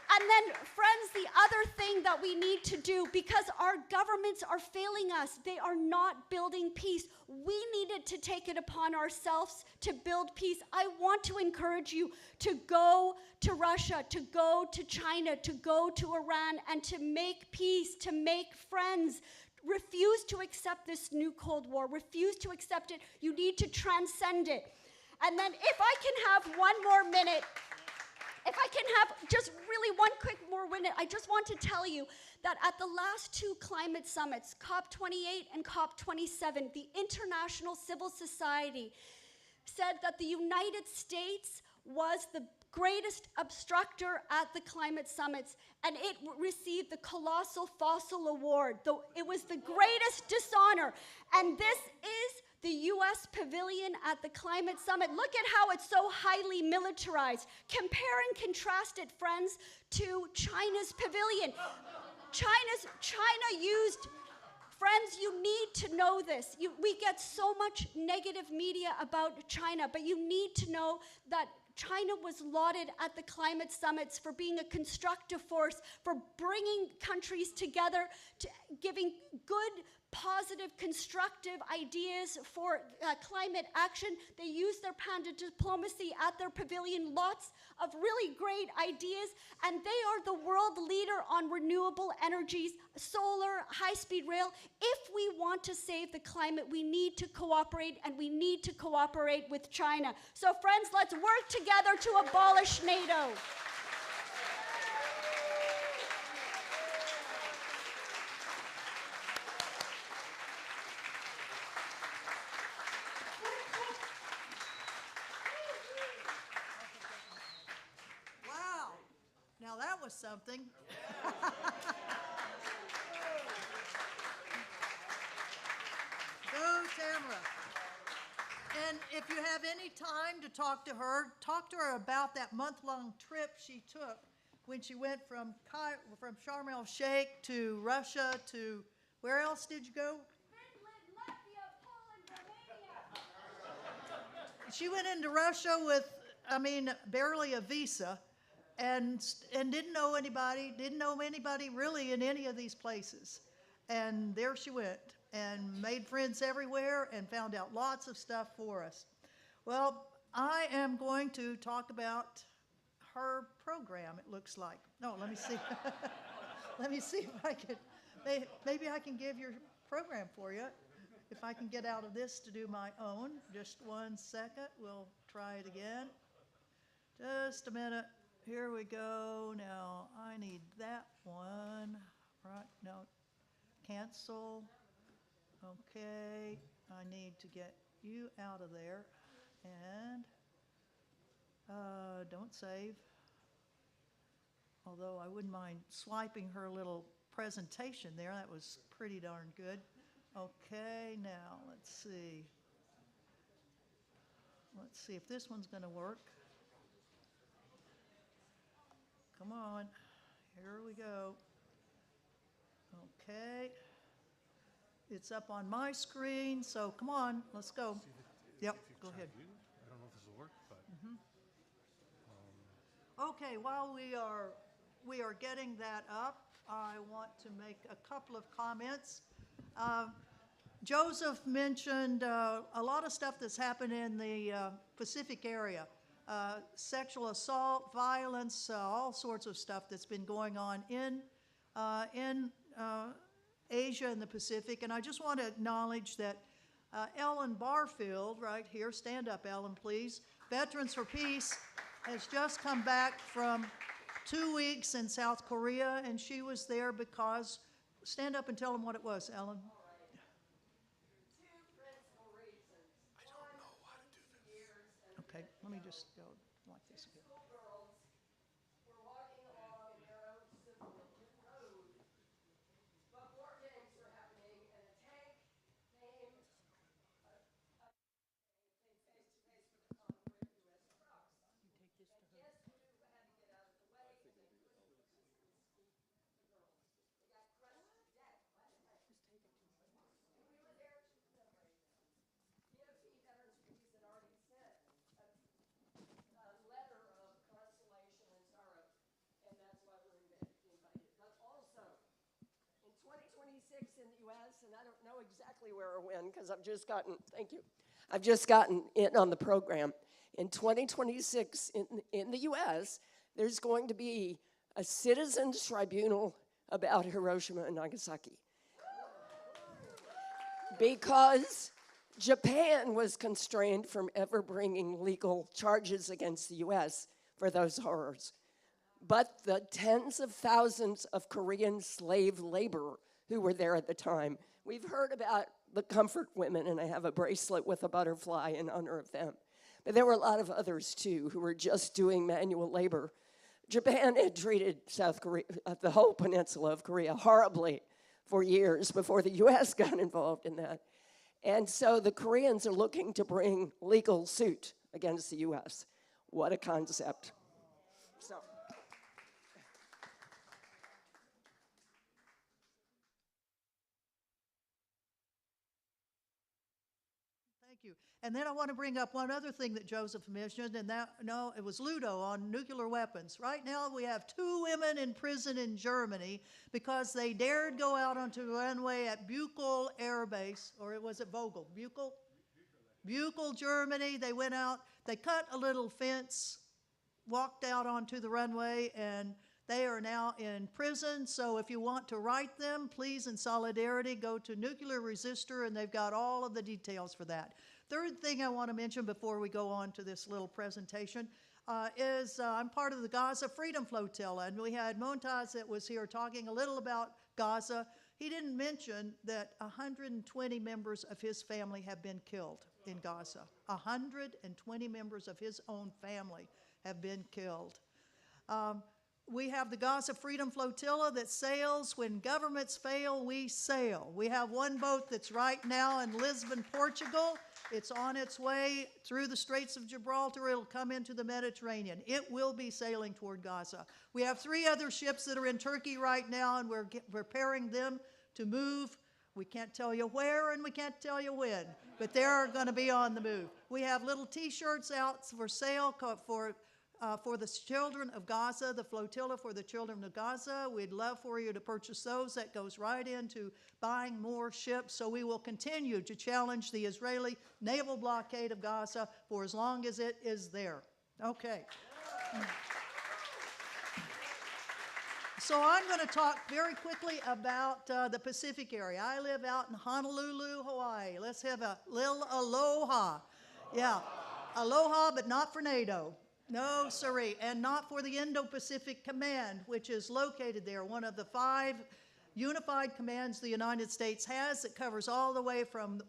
[SPEAKER 7] And then, friends, the other thing that we need to do, because our governments are failing us, they are not building peace. We needed to take it upon ourselves to build peace. I want to encourage you to go to Russia, to go to China, to go to Iran, and to make peace, to make friends. Refuse to accept this new Cold War. Refuse to accept it. You need to transcend it. And then, if I can have one more minute, if I can have just really one quick more minute, I just want to tell you that at the last two climate summits, COP28 and COP27, the international civil society said that the United States was the greatest obstructor at the climate summits, and it received the Colossal Fossil Award. It was the greatest dishonor, and this is the U.S. pavilion at the climate summit. Look at how it's so highly militarized. Compare and contrast it, friends, to China's pavilion. China used, friends, you need to know this. We get so much negative media about China, but you need to know that China was lauded at the climate summits for being a constructive force, for bringing countries together, to giving good, positive, constructive ideas for climate action. They used their panda diplomacy at their pavilion, lots of really great ideas, and they are the world leader on renewable energies, solar, high-speed rail. If we want to save the climate, we need to cooperate, and we need to cooperate with China. So friends, let's work together to abolish NATO.
[SPEAKER 1] Wow, now that was something. Go, Tamara. And if you have any time to talk to her about that month-long trip she took when she went from Sharm el-Sheikh to Russia to, where else did you go?
[SPEAKER 7] Finland, Latvia, Poland, Romania.
[SPEAKER 1] She went into Russia with, barely a visa, and didn't know anybody really in any of these places. And there she went, and made friends everywhere, and found out lots of stuff for us. Well, I am going to talk about her program, it looks like. No, let me see. Let me see if I can, maybe I can give your program for you. If I can get out of this to do my own. Just 1 second, we'll try it again. Just a minute. Here we go. Now, I need that one. Right, no, cancel. Okay, I need to get you out of there. And don't save. Although I wouldn't mind swiping her little presentation there. That was pretty darn good. Okay, now let's see. Let's see if this one's going to work. Come on. Here we go. Okay. It's up on my screen, so come on, let's go. Yep, go ahead.
[SPEAKER 3] I don't know if this will work, but
[SPEAKER 1] Okay, while we are getting that up, I want to make a couple of comments. Joseph mentioned a lot of stuff that's happened in the Pacific area. Sexual assault, violence, all sorts of stuff that's been going on in Asia and the Pacific. And I just want to acknowledge that Ellen Barfield, right here, stand up, Ellen, please. Veterans for Peace has just come back from 2 weeks in South Korea, and she was there because, stand up and tell them what it was, Ellen. Okay, let me just go like this again.
[SPEAKER 9] In the U.S., and I don't know exactly where or when because I've just gotten in on the program. In 2026 in the U.S., there's going to be a citizens tribunal about Hiroshima and Nagasaki because Japan was constrained from ever bringing legal charges against the U.S. for those horrors. But the tens of thousands of Korean slave labor who were there at the time. We've heard about the comfort women, and I have a bracelet with a butterfly in honor of them. But there were a lot of others, too, who were just doing manual labor. Japan had treated South Korea, the whole peninsula of Korea, horribly for years before the U.S. got involved in that. And so the Koreans are looking to bring legal suit against the U.S. What a concept. So.
[SPEAKER 1] Thank you. And then I want to bring up one other thing that Joseph mentioned, and it was Ludo on nuclear weapons. Right now we have 2 women in prison in Germany because they dared go out onto the runway at Buchel Air Base, or was it Vogel? Buchel, Germany. They went out, they cut a little fence, walked out onto the runway, and they are now in prison. So if you want to write them, please, in solidarity, go to Nuclear Resistor, and they've got all of the details for that. Third thing I want to mention before we go on to this little presentation is I'm part of the Gaza Freedom Flotilla, and we had Montaz that was here talking a little about Gaza. He didn't mention that 120 members of his family have been killed in Gaza. 120 members of his own family have been killed. We have the Gaza Freedom Flotilla that sails. When governments fail, we sail. We have one boat that's right now in Lisbon, Portugal. It's on its way through the Straits of Gibraltar. It'll come into the Mediterranean. It will be sailing toward Gaza. We have 3 other ships that are in Turkey right now, and we're preparing them to move. We can't tell you where and we can't tell you when, but they're going to be on the move. We have little T-shirts out for sale for the children of Gaza, the flotilla for the children of Gaza. We'd love for you to purchase those. That goes right into buying more ships. So we will continue to challenge the Israeli naval blockade of Gaza for as long as it is there. Okay. So I'm going to talk very quickly about the Pacific area. I live out in Honolulu, Hawaii. Let's have a little aloha. Yeah, aloha, but not for NATO. No, sirree, and not for the Indo-Pacific Command, which is located there, one of the 5 unified commands the United States has that covers all the way from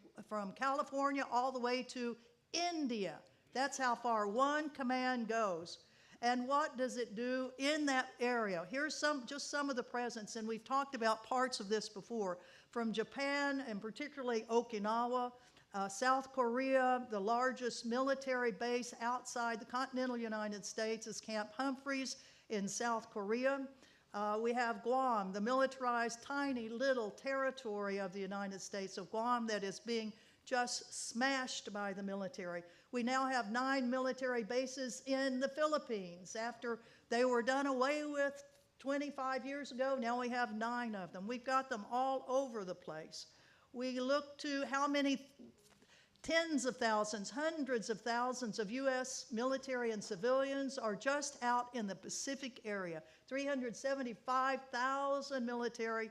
[SPEAKER 1] California all the way to India. That's how far one command goes. And what does it do in that area? Here's just some of the presence, and we've talked about parts of this before, from Japan and particularly Okinawa, South Korea. The largest military base outside the continental United States is Camp Humphreys in South Korea. We have Guam, the militarized tiny little territory of the United States of Guam that is being just smashed by the military. We now have 9 military bases in the Philippines. After they were done away with 25 years ago, now we have 9 of them. We've got them all over the place. We look to how many tens of thousands, hundreds of thousands of U.S. military and civilians are just out in the Pacific area. 375,000 military.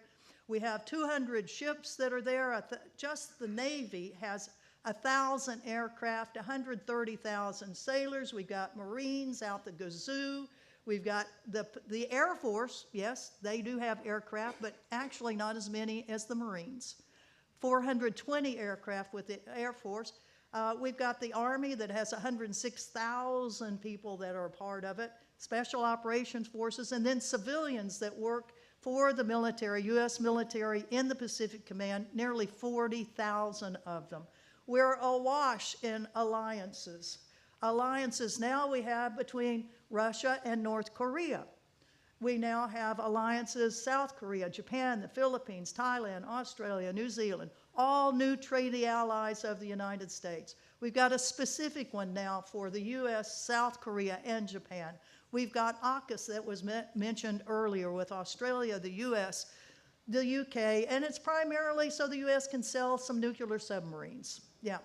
[SPEAKER 1] We have 200 ships that are there. Just the Navy has 1,000 aircraft, 130,000 sailors. We've got Marines out the gazoo. We've got the Air Force. Yes, they do have aircraft, but actually not as many as the Marines. 420 aircraft with the Air Force. We've got the Army that has 106,000 people that are a part of it, Special Operations Forces, and then civilians that work for the military, U.S. military in the Pacific Command, nearly 40,000 of them. We're awash in alliances. Alliances now we have between Russia and North Korea. We now have alliances, South Korea, Japan, the Philippines, Thailand, Australia, New Zealand, all new treaty allies of the United States. We've got a specific one now for the U.S., South Korea, and Japan. We've got AUKUS that was mentioned earlier with Australia, the U.S., the U.K., and it's primarily so the U.S. can sell some nuclear submarines. Yeah.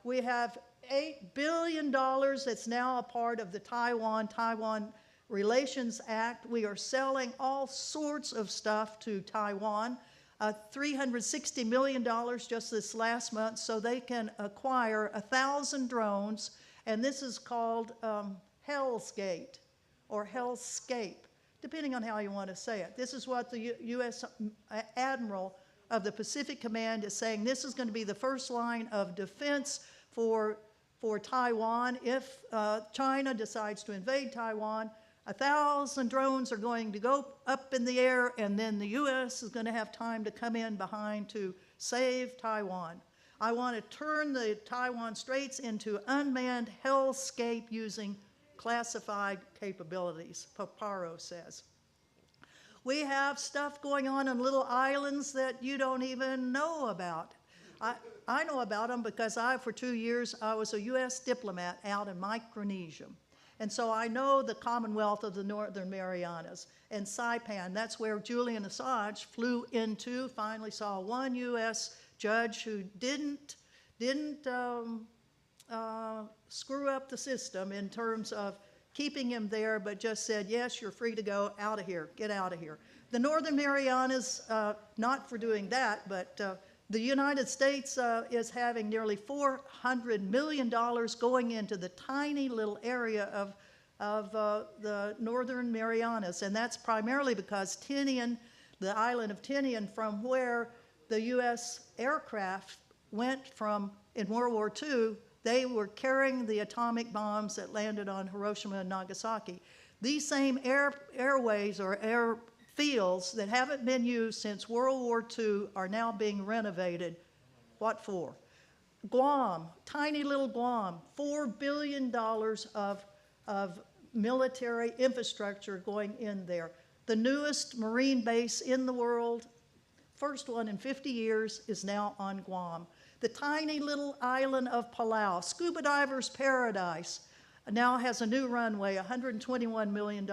[SPEAKER 1] We have $8 billion that's now a part of the Taiwan Relations Act. We are selling all sorts of stuff to Taiwan, $360 million just this last month, so they can acquire 1,000 drones, and this is called Hell's Gate or Hellscape, depending on how you want to say it. This is what the U.S. Admiral of the Pacific Command is saying. This is going to be the first line of defense for Taiwan. If China decides to invade Taiwan, 1,000 drones are going to go up in the air, and then the U.S. is going to have time to come in behind to save Taiwan. I want to turn the Taiwan Straits into unmanned hellscape using classified capabilities, Paparo says. We have stuff going on in little islands that you don't even know about. I know about them because for 2 years, I was a U.S. diplomat out in Micronesia. And so I know the Commonwealth of the Northern Marianas and Saipan. That's where Julian Assange flew into, finally saw one U.S. judge who didn't screw up the system in terms of keeping him there, but just said, yes, you're free to go, out of here, get out of here. The Northern Marianas, not for doing that, but the United States is having nearly $400 million going into the tiny little area of the Northern Marianas, and that's primarily because Tinian, the island of Tinian, from where the U.S. aircraft went from in World War II, they were carrying the atomic bombs that landed on Hiroshima and Nagasaki. These same airways or airfields that haven't been used since World War II are now being renovated. What for? Guam, tiny little Guam, $4 billion of military infrastructure going in there. The newest Marine base in the world, first one in 50 years, is now on Guam. The tiny little island of Palau, scuba diver's paradise, now has a new runway, $121 million.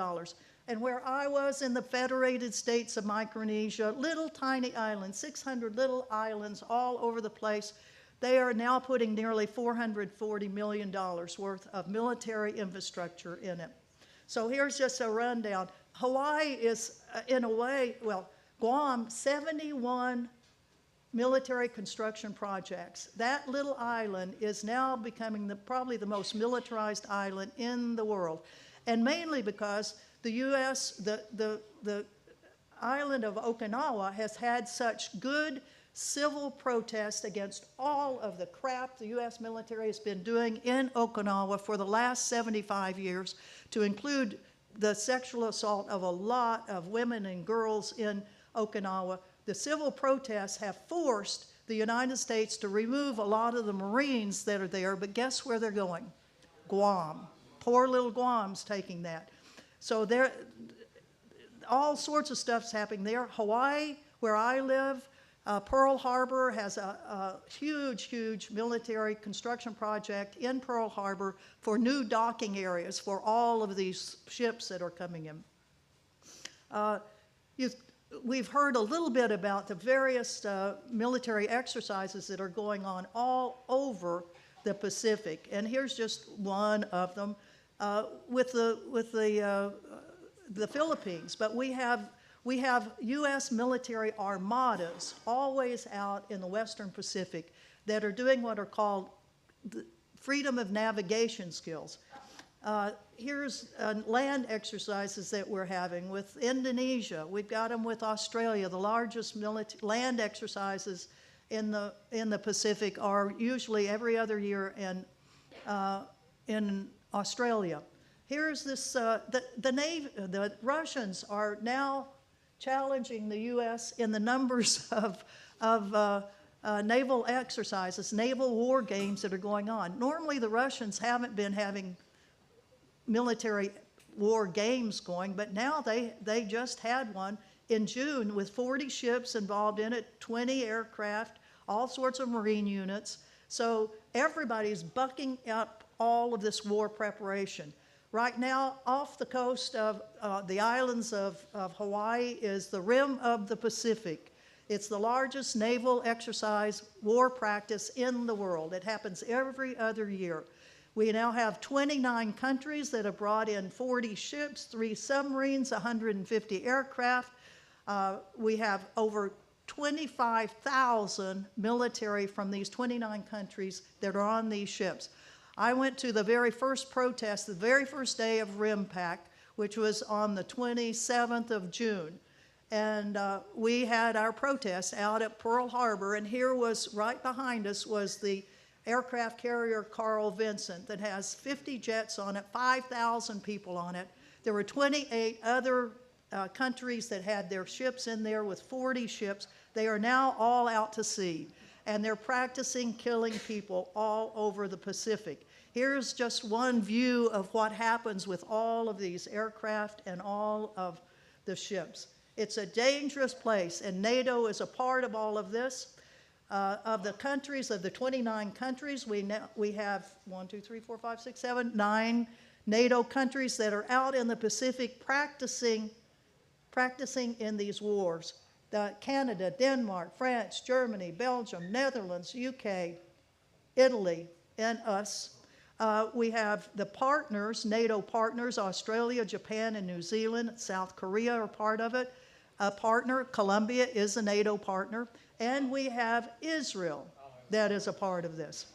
[SPEAKER 1] And where I was in the Federated States of Micronesia, little tiny islands, 600 little islands all over the place, they are now putting nearly $440 million worth of military infrastructure in it. So here's just a rundown. Hawaii is, in a way, well, Guam, 71 military construction projects. That little island is now becoming probably the most militarized island in the world. And mainly because the U.S., the island of Okinawa has had such good civil protest against all of the crap the U.S. military has been doing in Okinawa for the last 75 years, to include the sexual assault of a lot of women and girls in Okinawa. The civil protests have forced the United States to remove a lot of the Marines that are there, but guess where they're going? Guam. Poor little Guam's taking that. So there, all sorts of stuff's happening there. Hawaii, where I live, Pearl Harbor has a huge, huge military construction project in Pearl Harbor for new docking areas for all of these ships that are coming in. We've heard a little bit about the various military exercises that are going on all over the Pacific, and here's just one of them with the Philippines. But we have U.S. military armadas always out in the Western Pacific that are doing what are called the freedom of navigation skills. Here's land exercises that we're having with Indonesia. We've got them with Australia. The largest land exercises in the Pacific are usually every other year in Australia. Here's this, the Russians are now challenging the U.S. in the numbers of naval exercises, naval war games that are going on. Normally the Russians haven't been having military war games going, but now they just had one in June with 40 ships involved in it, 20 aircraft, all sorts of Marine units. So everybody's bucking up all of this war preparation. Right now, off the coast of the islands of Hawaii is the rim of the Pacific. It's the largest naval exercise war practice in the world. It happens every other year. We now have 29 countries that have brought in 40 ships, 3 submarines, 150 aircraft. We have over 25,000 military from these 29 countries that are on these ships. I went to the very first protest, the very first day of RIMPAC, which was on the 27th of June. And we had our protest out at Pearl Harbor, and here was, right behind us, was the aircraft carrier Carl Vinson that has 50 jets on it, 5,000 people on it. There were 28 other countries that had their ships in there with 40 ships. They are now all out to sea, and they're practicing killing people all over the Pacific. Here's just one view of what happens with all of these aircraft and all of the ships. It's a dangerous place, and NATO is a part of all of this. Of the countries, of the 29 countries, we have 9 NATO countries that are out in the Pacific practicing in these wars. Canada, Denmark, France, Germany, Belgium, Netherlands, UK, Italy, and us. We have the partners, NATO partners, Australia, Japan, and New Zealand. South Korea are part of it. A partner, Colombia, is a NATO partner. And we have Israel that is a part of this.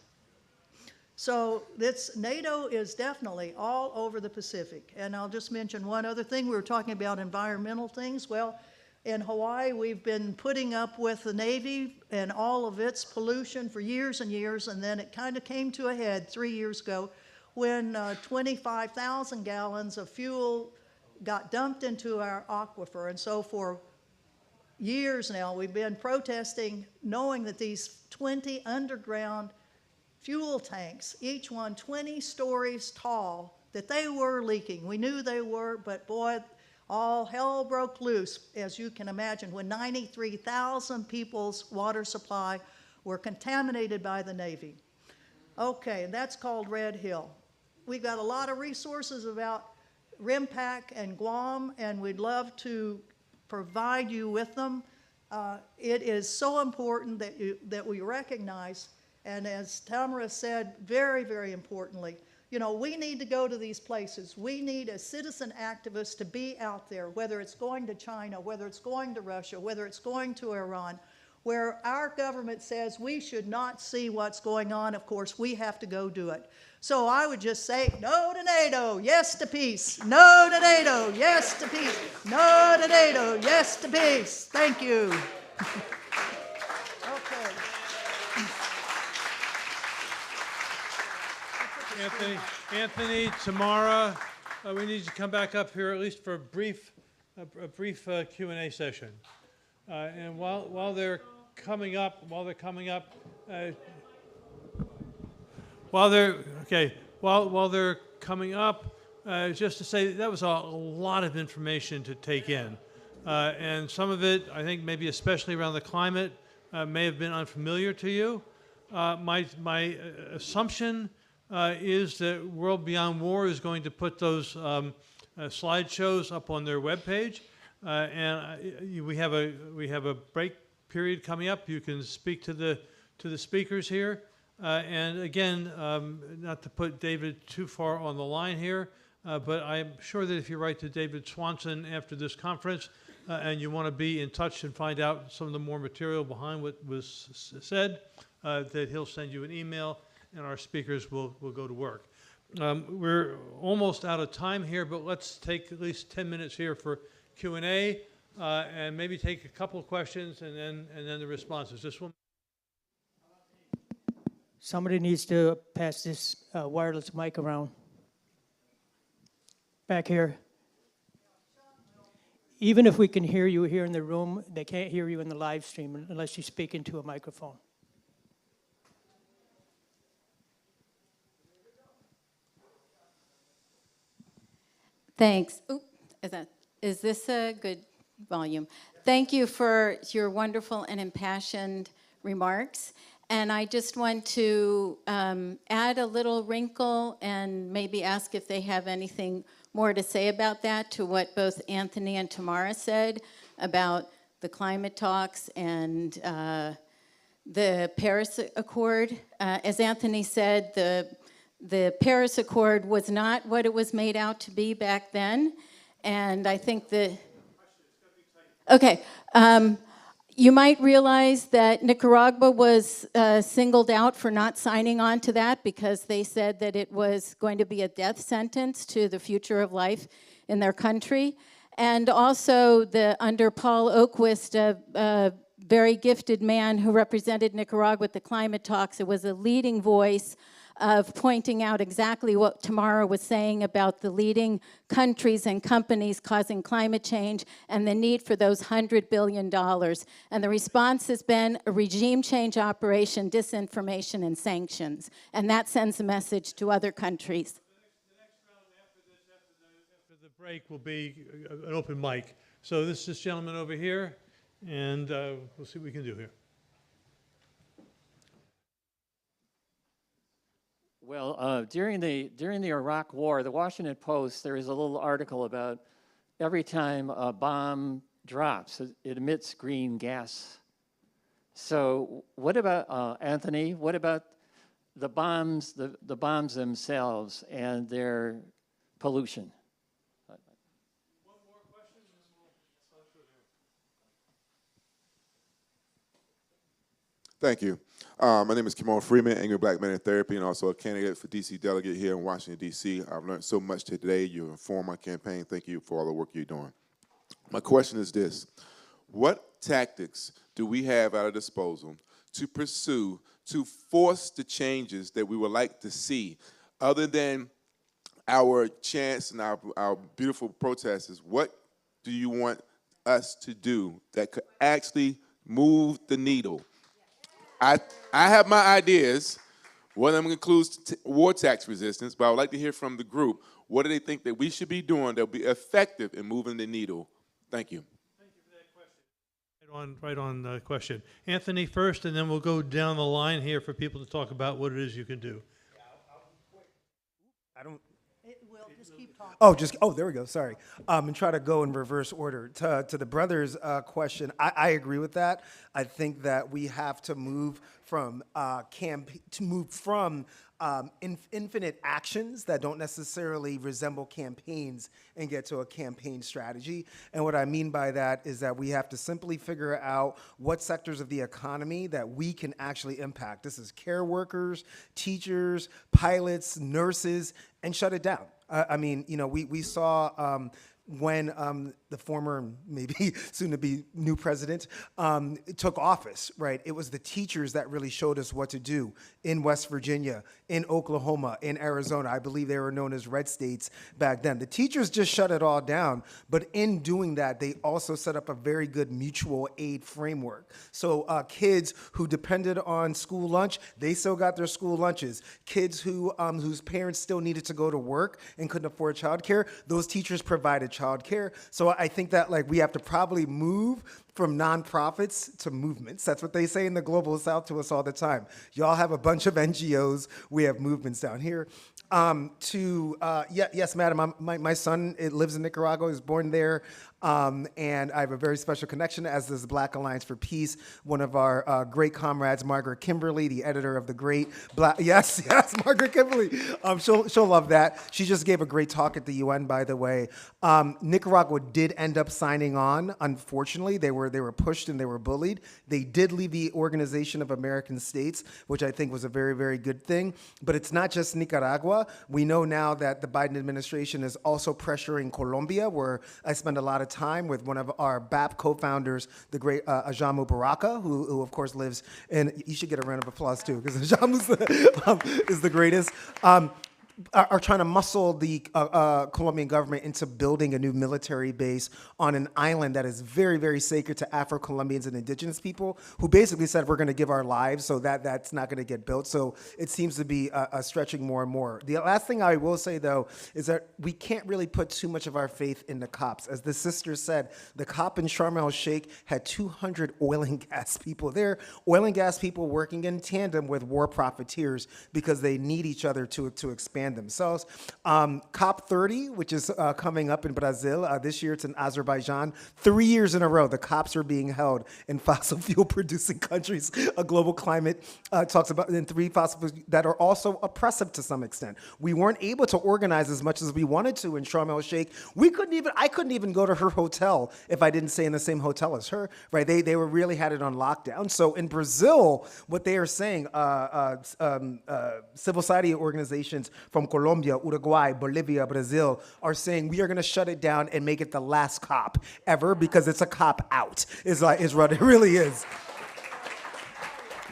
[SPEAKER 1] So NATO is definitely all over the Pacific. And I'll just mention one other thing. We were talking about environmental things. Well, in Hawaii, we've been putting up with the Navy and all of its pollution for years and years, and then it kind of came to a head 3 years ago when 25,000 gallons of fuel got dumped into our aquifer. And so for years now, we've been protesting, knowing that these 20 underground fuel tanks, each one 20 stories tall, that they were leaking. We knew they were, but boy, all hell broke loose, as you can imagine, when 93,000 people's water supply were contaminated by the Navy. Okay, and that's called Red Hill. We've got a lot of resources about RIMPAC and Guam, and we'd love to provide you with them. It is so important that we recognize, and as Tamara said, very, very importantly, we need to go to these places. We need as citizen activists to be out there, whether it's going to China, whether it's going to Russia, whether it's going to Iran, where our government says we should not see what's going on. Of course, we have to go do it. So I would just say, no to NATO, yes to peace. No to NATO, yes to peace. No to NATO, yes to peace. Thank you. Okay.
[SPEAKER 5] Anthony, Tamara, we need to come back up here at least for a brief Q&A session. And while they're coming up, just to say that was a lot of information to take in, and some of it, I think, maybe especially around the climate, may have been unfamiliar to you. My assumption is that World Beyond War is going to put those slideshows up on their webpage, and we have a break period coming up. You can speak to the speakers here, and again, not to put David too far on the line here, but I'm sure that if you write to David Swanson after this conference and you want to be in touch and find out some of the more material behind what was said, that he'll send you an email, and our speakers will go to work. We're almost out of time here, but let's take at least 10 minutes here for Q&A, and maybe take a couple of questions and then the responses. This one.
[SPEAKER 10] Somebody needs to pass this wireless mic around. Back here. Even if we can hear you here in the room, they can't hear you in the live stream unless you speak into a microphone.
[SPEAKER 11] Thanks. Oop, is this a good volume? Thank you for your wonderful and impassioned remarks. And I just want to add a little wrinkle and maybe ask if they have anything more to say about that, to what both Anthony and Tamara said about the climate talks and the Paris Accord. As Anthony said, the Paris Accord was not what it was made out to be back then, and I think okay, you might realize that Nicaragua was singled out for not signing on to that because they said that it was going to be a death sentence to the future of life in their country, and also under Paul Oquist, a very gifted man who represented Nicaragua at the climate talks, it was a leading voice of pointing out exactly what Tamara was saying about the leading countries and companies causing climate change and the need for those $100 billion. And the response has been a regime change operation, disinformation, and sanctions. And that sends a message to other countries.
[SPEAKER 5] The next round after the break will be an open mic. So this gentleman over here, and we'll see what we can do here.
[SPEAKER 12] Well, during the Iraq War, the Washington Post, there is a little article about every time a bomb drops, it emits green gas. So what about, Anthony, what about the bombs themselves and their pollution?
[SPEAKER 5] One more question, and then we'll start with you.
[SPEAKER 13] Thank you. My name is Kimon Freeman, Angry Black Man in Therapy, and also a candidate for D.C. delegate here in Washington, D.C. I've learned so much today. You informed my campaign. Thank you for all the work you're doing. My question is this. What tactics do we have at our disposal to pursue to force the changes that we would like to see, other than our chants and our beautiful protesters? What do you want us to do that could actually move the needle? I have my ideas. One of them includes war tax resistance, but I would like to hear from the group. What do they think that we should be doing that will be effective in moving the needle? Thank you.
[SPEAKER 5] Thank you for that question. Right on question. Anthony first, and then we'll go down the line here for people to talk about what it is you can do.
[SPEAKER 8] I don't.
[SPEAKER 1] We'll just keep talking.
[SPEAKER 8] There we go. Sorry. And try to go in reverse order. To the brothers' question, I agree with that. I think that we have to move from infinite actions that don't necessarily resemble campaigns and get to a campaign strategy. And what I mean by that is that we have to simply figure out what sectors of the economy that we can actually impact. This is care workers, teachers, pilots, nurses, and shut it down. We saw when the former, maybe soon-to-be new president, took office, right? It was the teachers that really showed us what to do in West Virginia, in Oklahoma, in Arizona. I believe they were known as red states back then. The teachers just shut it all down, but in doing that, they also set up a very good mutual aid framework. So kids who depended on school lunch, they still got their school lunches. Kids whose parents still needed to go to work and couldn't afford childcare, those teachers provided childcare. So I think that we have to probably move from nonprofits to movements. That's what they say in the global South to us all the time. Y'all have a bunch of NGOs. We have movements down here. Yes, madam, my son lives in Nicaragua. He was born there. And I have a very special connection, as does the Black Alliance for Peace, one of our great comrades, Margaret Kimberly, the editor of the great Black, yes, Margaret Kimberly. She'll love that. She just gave a great talk at the UN, by the way. Nicaragua did end up signing on. Unfortunately, they were pushed and they were bullied. They did leave the Organization of American States, which I think was a very, very good thing. But it's not just Nicaragua. We know now that the Biden administration is also pressuring Colombia, where I spend a lot of time with one of our BAP co-founders, the great Ajamu Baraka, who of course lives in, you should get a round of applause too, because Ajamu is the greatest. Are trying to muscle the Colombian government into building a new military base on an island that is very, very sacred to Afro-Colombians and indigenous people, who basically said we're going to give our lives, so that's not going to get built. So it seems to be stretching more and more. The last thing I will say, though, is that we can't really put too much of our faith in the cops. As the sister said, the cop in Sharm el-Sheikh had 200 oil and gas people there, oil and gas people working in tandem with war profiteers because they need each other to expand themselves. COP30, which is coming up in Brazil, this year it's in Azerbaijan. 3 years in a row, the COPs are being held in fossil fuel producing countries. A global climate talks about in 3 fossil fuels that are also oppressive to some extent. We weren't able to organize as much as we wanted to in Sharm el-Sheikh. I couldn't even go to her hotel if I didn't stay in the same hotel as her, right? They were really had it on lockdown. So in Brazil, what they are saying, civil society organizations from Colombia, Uruguay, Bolivia, Brazil are saying we are going to shut it down and make it the last COP ever, because it's a cop out, is what it really is.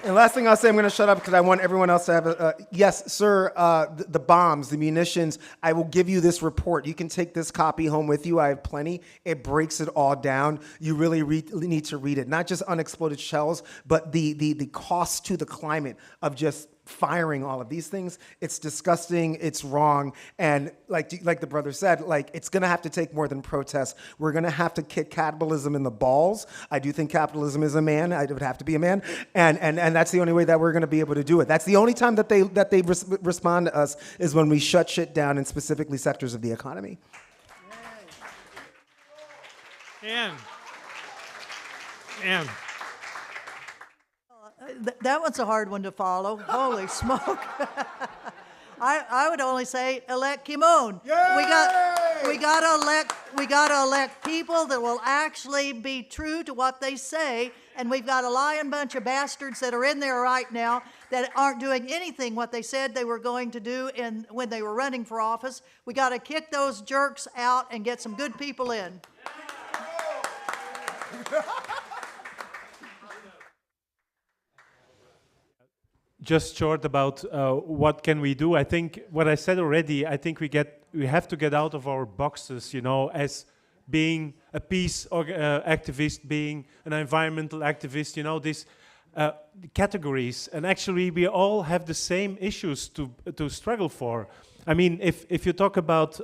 [SPEAKER 8] And last thing I'll say, I'm going to shut up because I want everyone else to have yes, sir, the bombs, the munitions, I will give you this report. You can take this copy home with you. I have plenty. It breaks it all down. You really need to read it. Not just unexploded shells, but the cost to the climate of just firing all of these things. It's disgusting, it's wrong, and like the brother said, like it's gonna have to take more than protests. We're gonna have to kick capitalism in the balls. I do think capitalism is a man, it would have to be a man, and that's the only way that we're gonna be able to do it. That's the only time that they respond to us is when we shut shit down in specifically sectors of the economy.
[SPEAKER 5] And
[SPEAKER 1] That one's a hard one to follow. Holy smoke. I would only say elect Kimon. We gotta elect people that will actually be true to what they say, and we've got a lying bunch of bastards that are in there right now that aren't doing anything what they said they were going to do when they were running for office. We gotta kick those jerks out and get some good people in.
[SPEAKER 6] Just short about what can we do. I think what I said already, I think we have to get out of our boxes, you know, as being a peace activist, being an environmental activist, you know, these categories. And actually we all have the same issues to struggle for. I mean, if you talk about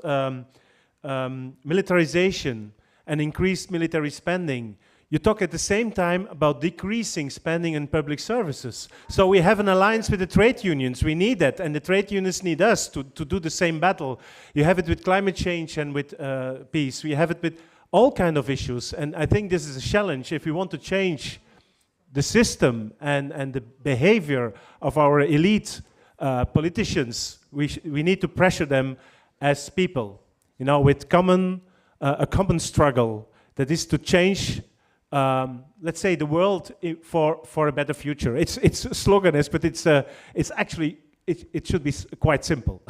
[SPEAKER 6] militarization and increased military spending, you talk at the same time about decreasing spending in public services. So we have an alliance with the trade unions. We need that, and the trade unions need us to do the same battle. You have it with climate change and with peace. We have it with all kinds of issues, and I think this is a challenge. If we want to change the system and the behavior of our elite politicians, we need to pressure them as people, you know, with a common struggle that is to change let's say the world for a better future. It's sloganist, but it's actually it should be quite simple.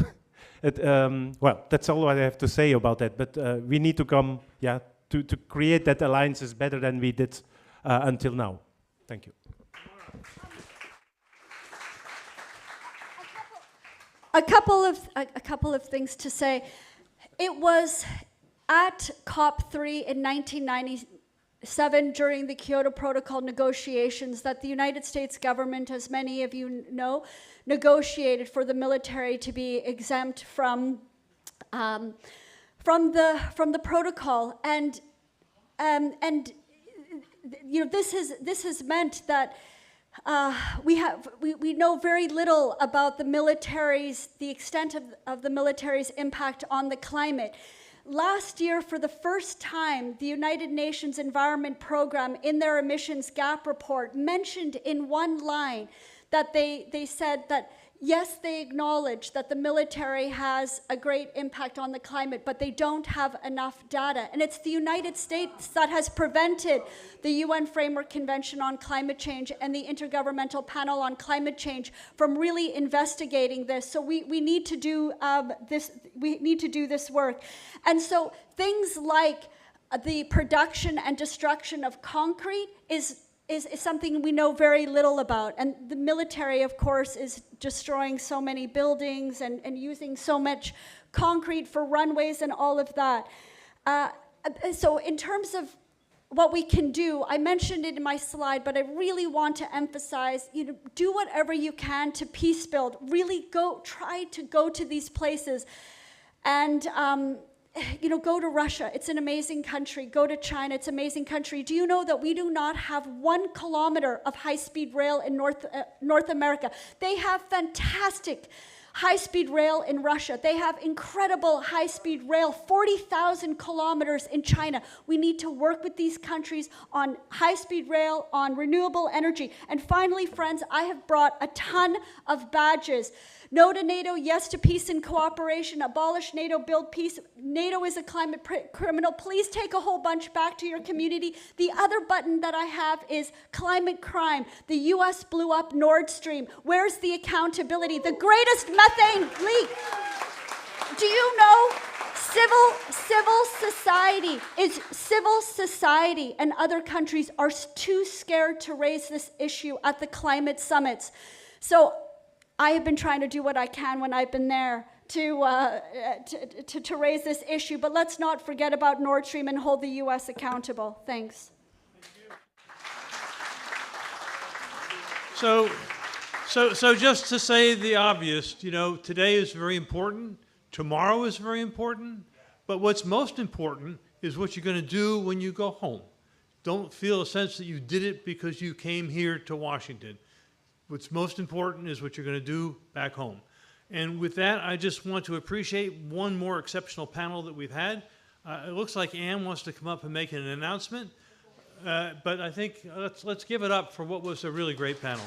[SPEAKER 6] Well, that's all I have to say about that. But we need to come, to create that alliances better than we did until now. Thank you.
[SPEAKER 7] A couple of things to say. It was at COP3 in 1997 during the Kyoto Protocol negotiations that the United States government, as many of you know, negotiated for the military to be exempt from the protocol, and you know, this has meant that we know very little about the extent of the military's impact on the climate. Last year, for the first time, the United Nations Environment Program, in their emissions gap report, mentioned in one line that they said that, yes, they acknowledge that the military has a great impact on the climate, but they don't have enough data. And it's the United States that has prevented the UN Framework Convention on Climate Change and the Intergovernmental Panel on Climate Change from really investigating this. So we need to do this. We need to do this work. And so things like the production and destruction of concrete is something we know very little about. And the military, of course, is destroying so many buildings and using so much concrete for runways and all of that. So in terms of what we can do, I mentioned it in my slide, but I really want to emphasize, you know, do whatever you can to peace build. Really try to go to these places and you know, go to Russia. It's an amazing country. Go to China. It's an amazing country. Do you know that we do not have 1 kilometer of high-speed rail in North America? They have fantastic high-speed rail in Russia. They have incredible high-speed rail, 40,000 kilometers in China. We need to work with these countries on high-speed rail, on renewable energy. And finally, friends, I have brought a ton of badges. No to NATO, yes to peace and cooperation, abolish NATO, build peace. NATO is a climate criminal. Please take a whole bunch back to your community. The other button that I have is climate crime. The US blew up Nord Stream. Where's the accountability? The greatest methane leak. Do you know civil society and other countries are too scared to raise this issue at the climate summits. So I have been trying to do what I can when I've been there to raise this issue, but let's not forget about Nord Stream and hold the US accountable. Thanks.
[SPEAKER 5] So just to say the obvious, you know, today is very important, tomorrow is very important, but what's most important is what you're going to do when you go home. Don't feel a sense that you did it because you came here to Washington. What's most important is what you're going to do back home. And with that, I just want to appreciate one more exceptional panel that we've had. It looks like Ann wants to come up and make an announcement, but I think let's give it up for what was a really great panel.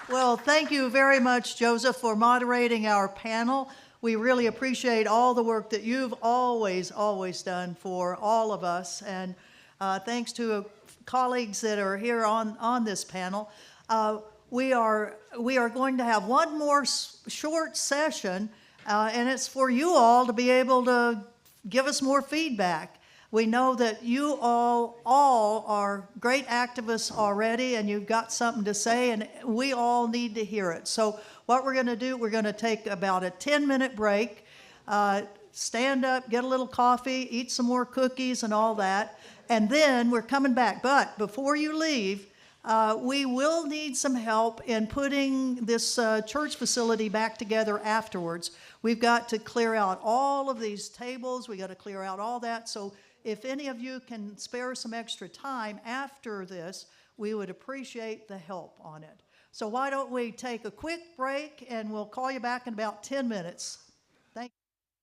[SPEAKER 1] Well, thank you very much, Joseph, for moderating our panel. We really appreciate all the work that you've always done for all of us. And thanks to colleagues that are here on this panel. We are going to have one more short session, and it's for you all to be able to give us more feedback. We know that you all are great activists already, and you've got something to say, and we all need to hear it. So what we're going to do, we're going to take about a 10-minute break, stand up, get a little coffee, eat some more cookies and all that, and then we're coming back. But before you leave, we will need some help in putting this church facility back together afterwards. We've got to clear out all of these tables. We got to clear out all that. So if any of you can spare some extra time after this, we would appreciate the help on it. So why don't we take a quick break, and we'll call you back in about 10 minutes.